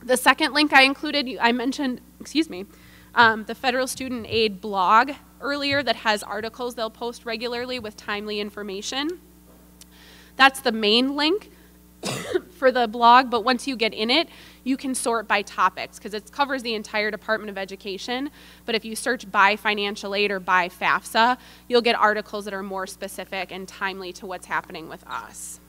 The second link I included, I mentioned, the Federal Student Aid blog earlier that has articles they'll post regularly with timely information. That's the main link for the blog, but once you get in it, you can sort by topics because it covers the entire Department of Education. But if you search by financial aid or by FAFSA, you'll get articles that are more specific and timely to what's happening with us.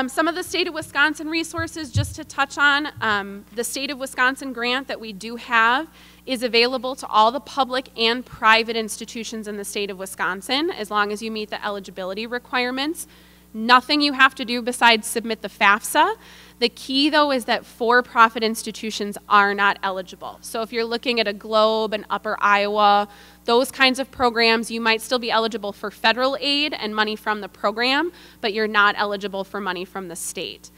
Some of the state of Wisconsin resources just to touch on, the state of Wisconsin grant that we do have is available to all the public and private institutions in the state of Wisconsin as long as you meet the eligibility requirements. Nothing you have to do besides submit the FAFSA. The key, though, is that for-profit institutions are not eligible. So if you're looking at a Globe and Upper Iowa, those kinds of programs, you might still be eligible for federal aid and money from the program, but you're not eligible for money from the state.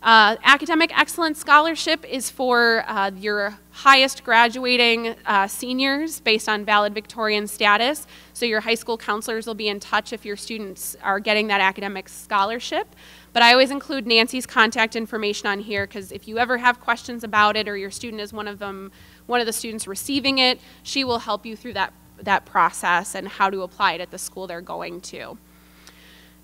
Academic Excellence Scholarship is for your highest graduating seniors based on valedictorian status. So your high school counselors will be in touch if your students are getting that academic scholarship. But I always include Nancy's contact information on here because if you ever have questions about it or your student is one of the students receiving it, she will help you through that process and how to apply it at the school they're going to.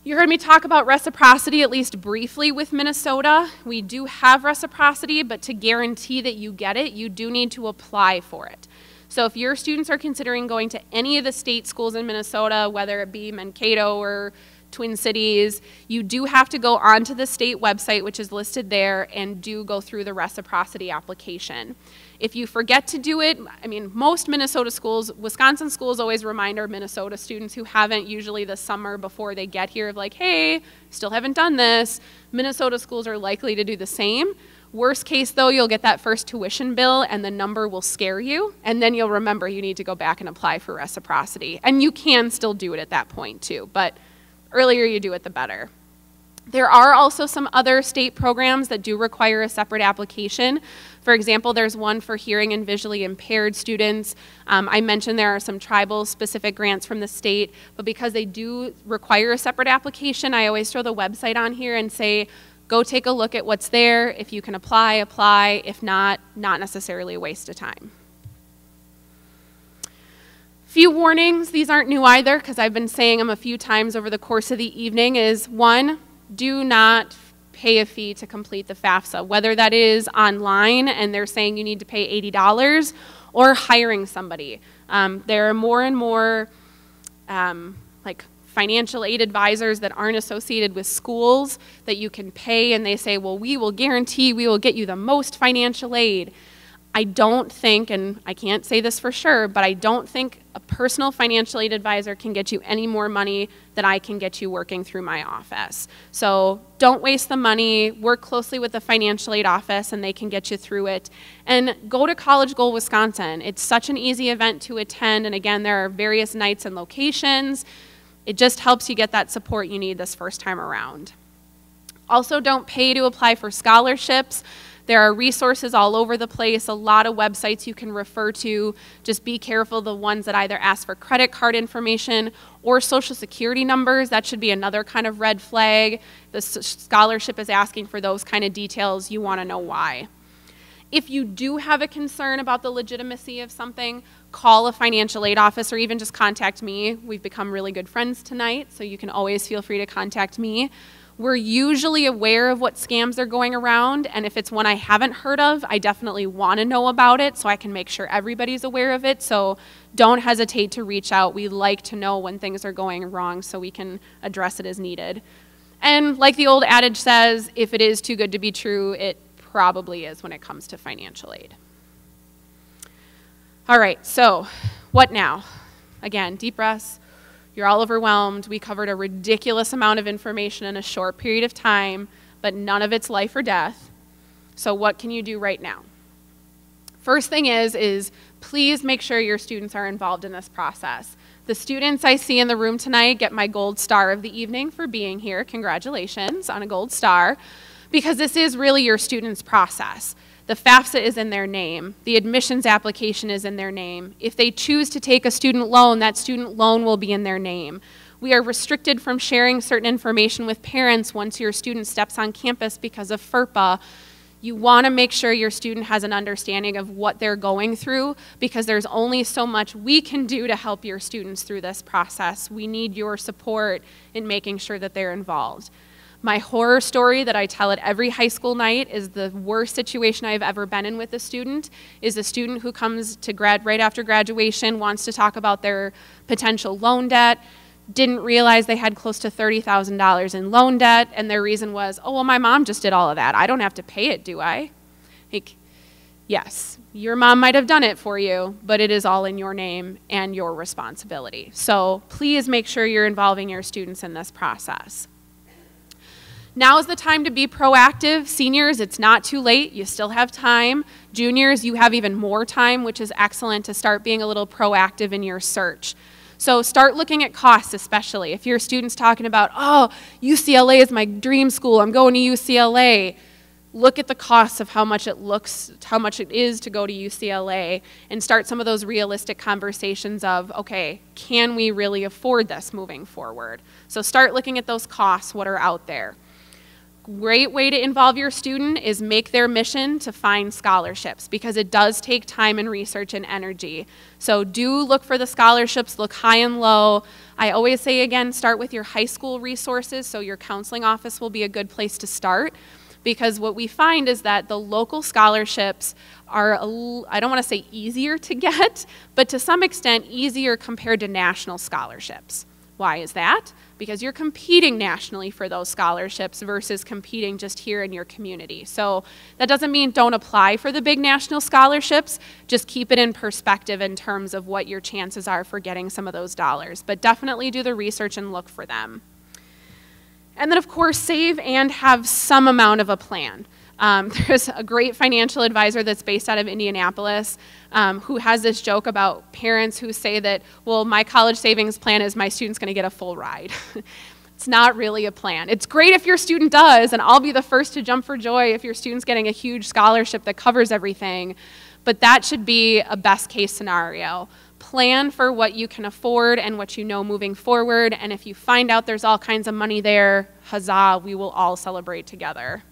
You heard me talk about reciprocity at least briefly with Minnesota. We do have reciprocity, but to guarantee that you get it, you do need to apply for it. So if your students are considering going to any of the state schools in Minnesota, whether it be Mankato or Twin Cities, you do have to go onto the state website, which is listed there, and do go through the reciprocity application. If you forget to do it, I mean, most Minnesota schools, Wisconsin schools always remind our Minnesota students who haven't usually the summer before they get here of like, hey, still haven't done this. Minnesota schools are likely to do the same. Worst case though, you'll get that first tuition bill and the number will scare you, and then you'll remember you need to go back and apply for reciprocity. And you can still do it at that point too, but earlier you do it, the better. There are also some other state programs that do require a separate application. For example, there's one for hearing and visually impaired students. I mentioned there are some tribal specific grants from the state, but because they do require a separate application, I always throw the website on here and say, go take a look at what's there. If you can apply, apply. If not, not necessarily a waste of time. Few warnings, these aren't new either because I've been saying them a few times over the course of the evening, is one, do not pay a fee to complete the FAFSA, whether that is online and they're saying you need to pay $80 or hiring somebody. There are more and more like financial aid advisors that aren't associated with schools that you can pay and they say, well, we will guarantee we will get you the most financial aid. I don't think, and I can't say this for sure, but I don't think a personal financial aid advisor can get you any more money than I can get you working through my office. So don't waste the money, work closely with the financial aid office and they can get you through it. And go to College Goal Wisconsin. It's such an easy event to attend, and again, there are various nights and locations. It just helps you get that support you need this first time around. Also, don't pay to apply for scholarships. There are resources all over the place, a lot of websites you can refer to. Just be careful the ones that either ask for credit card information or social security numbers. That should be another kind of red flag. The scholarship is asking for those kind of details. You want to know why. If you do have a concern about the legitimacy of something, call a financial aid office or even just contact me. We've become really good friends tonight, so you can always feel free to contact me. We're usually aware of what scams are going around, and if it's one I haven't heard of, I definitely want to know about it so I can make sure everybody's aware of it. So don't hesitate to reach out. We like to know when things are going wrong so we can address it as needed. And like the old adage says, if it is too good to be true, it probably is when it comes to financial aid. All right, so what now? Again, deep breaths. You're all overwhelmed. We covered a ridiculous amount of information in a short period of time, but none of it's life or death. So what can you do right now? First thing is please make sure your students are involved in this process. The students I see in the room tonight get my gold star of the evening for being here. Congratulations on a gold star, because this is really your students' process. The FAFSA is in their name. The admissions application is in their name. If they choose to take a student loan, that student loan will be in their name. We are restricted from sharing certain information with parents once your student steps on campus because of FERPA. You want to make sure your student has an understanding of what they're going through, because there's only so much we can do to help your students through this process. We need your support in making sure that they're involved. My horror story that I tell at every high school night is the worst situation I've ever been in with a student, is a student who comes to right after graduation, wants to talk about their potential loan debt, didn't realize they had close to $30,000 in loan debt, and their reason was, oh, well, my mom just did all of that. I don't have to pay it, do I? Like, yes, your mom might have done it for you, but it is all in your name and your responsibility. So please make sure you're involving your students in this process. Now is the time to be proactive. Seniors, it's not too late. You still have time. Juniors, you have even more time, which is excellent to start being a little proactive in your search. So start looking at costs, especially. If your student's talking about, oh, UCLA is my dream school, I'm going to UCLA. Look at the costs of how much it is to go to UCLA, and start some of those realistic conversations of, okay, can we really afford this moving forward? So start looking at those costs, what are out there. Great way to involve your student is make their mission to find scholarships, because it does take time and research and energy. So do look for the scholarships, look high and low. I always say, again, start with your high school resources, so your counseling office will be a good place to start, because what we find is that the local scholarships are, I don't want to say easier to get, but to some extent easier compared to national scholarships. Why is that? Because you're competing nationally for those scholarships versus competing just here in your community. So that doesn't mean don't apply for the big national scholarships, just keep it in perspective in terms of what your chances are for getting some of those dollars. But definitely do the research and look for them. And then, of course, save and have some amount of a plan. There's a great financial advisor that's based out of Indianapolis who has this joke about parents who say that, well, my college savings plan is my student's going to get a full ride. It's not really a plan. It's great if your student does, and I'll be the first to jump for joy if your student's getting a huge scholarship that covers everything, but that should be a best case scenario. Plan for what you can afford and what you know moving forward, and if you find out there's all kinds of money there, huzzah, we will all celebrate together.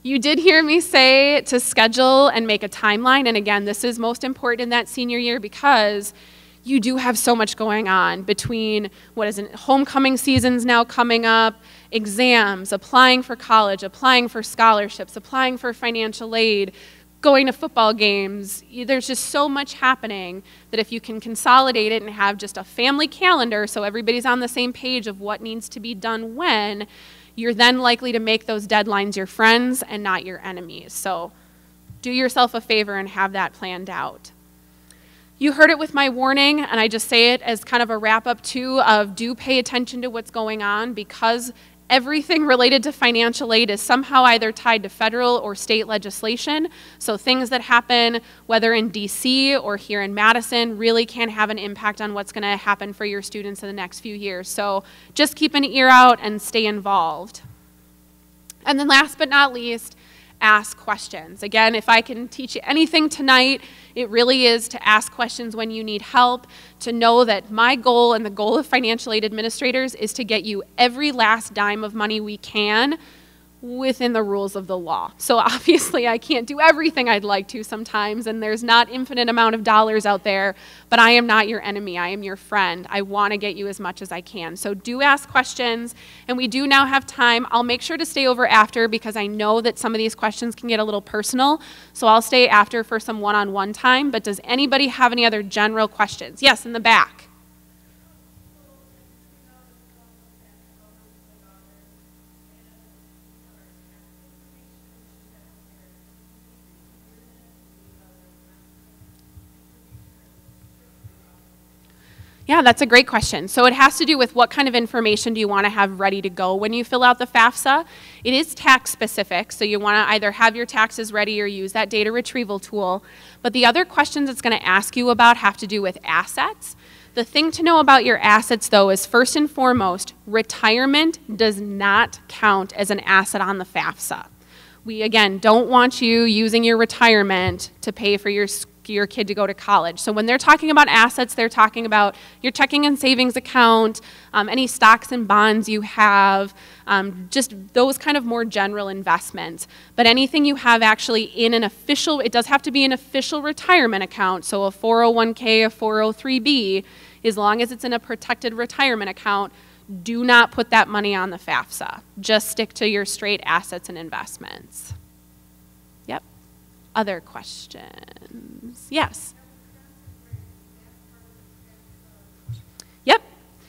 You did hear me say to schedule and make a timeline, and again, this is most important in that senior year because you do have so much going on between homecoming seasons now coming up, exams, applying for college, applying for scholarships, applying for financial aid, going to football games. There's just so much happening that if you can consolidate it and have just a family calendar so everybody's on the same page of what needs to be done when, you're then likely to make those deadlines your friends and not your enemies. So do yourself a favor and have that planned out. You heard it with my warning, and I just say it as kind of a wrap-up too of do pay attention to what's going on, because everything related to financial aid is somehow either tied to federal or state legislation. So things that happen, whether in DC or here in Madison, really can have an impact on what's going to happen for your students in the next few years. So just keep an ear out and stay involved. And then last but not least, ask questions. Again, if I can teach you anything tonight, it really is to ask questions when you need help, to know that my goal and the goal of financial aid administrators is to get you every last dime of money we can within the rules of the law. So obviously I can't do everything I'd like to sometimes, and there's not infinite amount of dollars out there, but I am not your enemy. I am your friend. I want to get you as much as I can. So do ask questions, and we do now have time. I'll make sure to stay over after because I know that some of these questions can get a little personal, so I'll stay after for some one-on-one time. But does anybody have any other general questions? Yes, in the back. Yeah, that's a great question. So it has to do with what kind of information do you want to have ready to go when you fill out the FAFSA. It is tax specific, so you want to either have your taxes ready or use that data retrieval tool. But the other questions it's going to ask you about have to do with assets. The thing to know about your assets, though, is first and foremost, retirement does not count as an asset on the FAFSA. We, again, don't want you using your retirement to pay for your kid to go to college. So when they're talking about assets, they're talking about your checking and savings account, any stocks and bonds you have, just those kind of more general investments. But anything you have actually in an official, it does have to be an official retirement account, so a 401k, a 403b, as long as it's in a protected retirement account, do not put that money on the FAFSA. Just stick to your straight assets and investments. Yep. Other questions? Yes.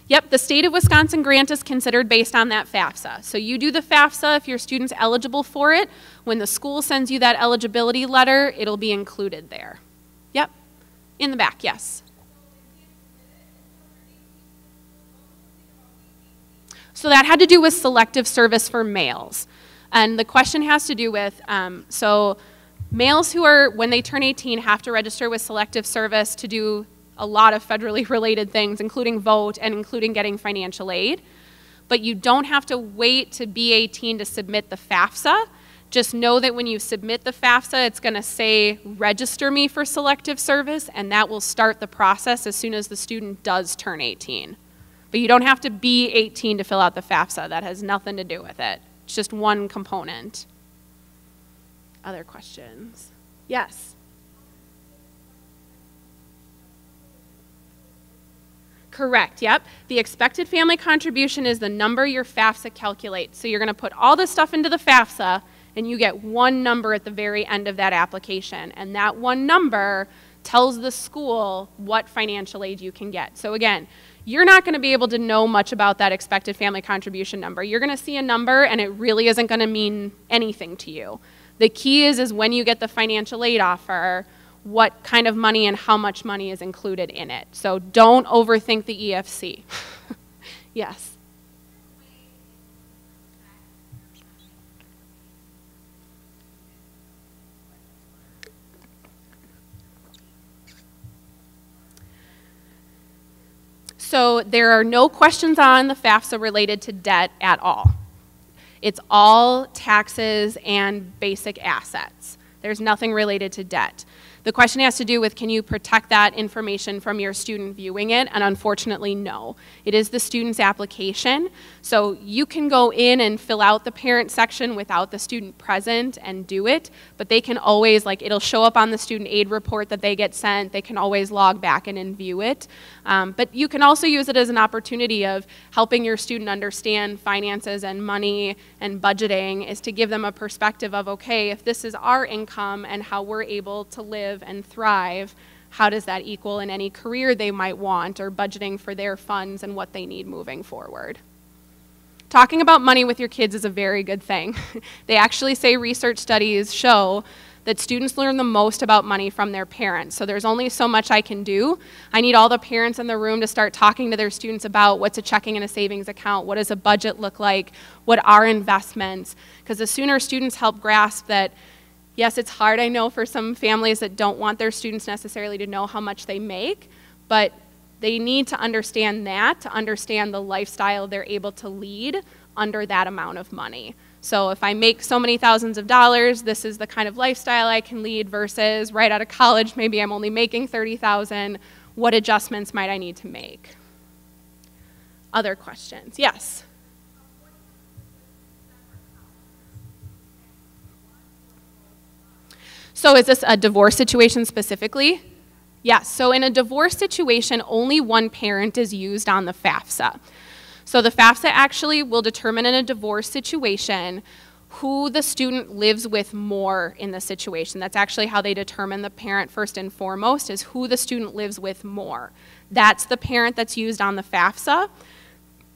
Yep, the state of Wisconsin grant is considered based on that FAFSA. So you do the FAFSA if your student's eligible for it. When the school sends you that eligibility letter, it'll be included there. Yep. In the back, yes. So that had to do with selective service for males. And the question has to do with, so males who are, when they turn 18, have to register with selective service to do a lot of federally related things, including vote and including getting financial aid. But you don't have to wait to be 18 to submit the FAFSA. Just know that when you submit the FAFSA, it's going to say, register me for selective service, and that will start the process as soon as the student does turn 18. But you don't have to be 18 to fill out the FAFSA. That has nothing to do with it. It's just one component. Other questions? Yes? Correct, yep. The expected family contribution is the number your FAFSA calculates. So you're going to put all this stuff into the FAFSA, and you get one number at the very end of that application. And that one number tells the school what financial aid you can get. So again, you're not going to be able to know much about that expected family contribution number. You're going to see a number, and it really isn't going to mean anything to you. The key is when you get the financial aid offer, what kind of money and how much money is included in it. So don't overthink the EFC. Yes? So there are no questions on the FAFSA related to debt at all. It's all taxes and basic assets. There's nothing related to debt. The question has to do with, can you protect that information from your student viewing it? And unfortunately, no. It is the student's application. So you can go in and fill out the parent section without the student present and do it, but they can always, like, it'll show up on the student aid report that they get sent. They can always log back in and view it. But you can also use it as an opportunity of helping your student understand finances and money and budgeting, is to give them a perspective of, okay, if this is our income and how we're able to live and thrive, how does that equal in any career they might want, or budgeting for their funds and what they need moving forward. Talking about money with your kids is a very good thing. They actually say research studies show that students learn the most about money from their parents. So there's only so much I can do. I need all the parents in the room to start talking to their students about what's a checking and a savings account, what does a budget look like, what are investments, because the sooner students help grasp that, yes, it's hard, I know, for some families that don't want their students necessarily to know how much they make, but they need to understand that, to understand the lifestyle they're able to lead under that amount of money. So if I make so many thousands of dollars, this is the kind of lifestyle I can lead, versus right out of college, maybe I'm only making $30,000. What adjustments might I need to make? Other questions? Yes? So is this a divorce situation specifically? Yes, so in a divorce situation, only one parent is used on the FAFSA. So the FAFSA actually will determine in a divorce situation who the student lives with more in the situation. That's actually how they determine the parent first and foremost, is who the student lives with more. That's the parent that's used on the FAFSA.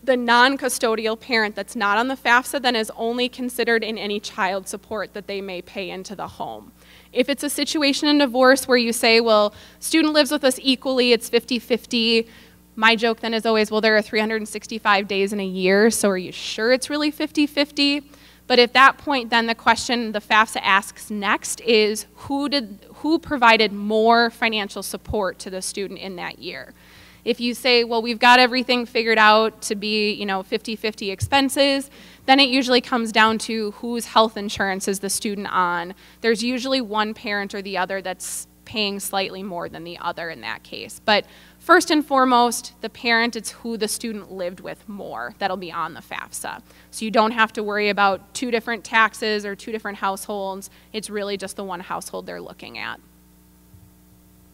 The non-custodial parent that's not on the FAFSA then is only considered in any child support that they may pay into the home. If it's a situation in divorce where you say, well, student lives with us equally, it's 50-50, my joke then is always, well, there are 365 days in a year, so are you sure it's really 50-50? But at that point, then the question the FAFSA asks next is, who provided more financial support to the student in that year? If you say, well, we've got everything figured out to be, 50-50 expenses, then it usually comes down to whose health insurance is the student on. There's usually one parent or the other that's paying slightly more than the other in that case. But first and foremost, the parent, it's who the student lived with more that'll be on the FAFSA. So you don't have to worry about two different taxes or two different households. It's really just the one household they're looking at.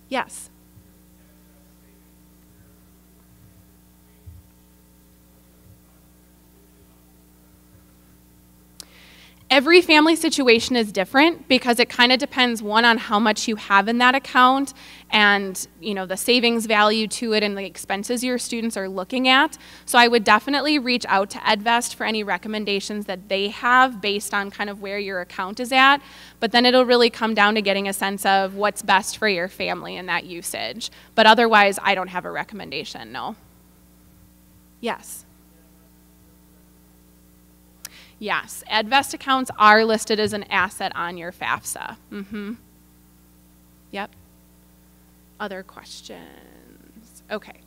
Yes? Every family situation is different because it kind of depends, one, on how much you have in that account and the savings value to it and the expenses your students are looking at. So I would definitely reach out to EdVest for any recommendations that they have based on kind of where your account is at. But then it'll really come down to getting a sense of what's best for your family in that usage. But otherwise, I don't have a recommendation, no. Yes. Yes, EdVest accounts are listed as an asset on your FAFSA. Yep. Other questions? Okay.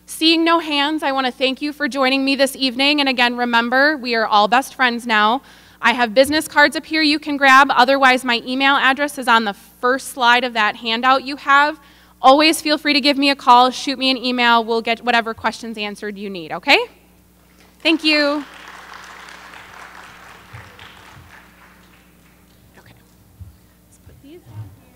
Seeing no hands, I want to thank you for joining me this evening. And again, remember, we are all best friends now. I have business cards up here you can grab. Otherwise, my email address is on the first slide of that handout you have. Always feel free to give me a call, shoot me an email. We'll get whatever questions answered you need, okay? Thank you. Okay. Let's put these down here.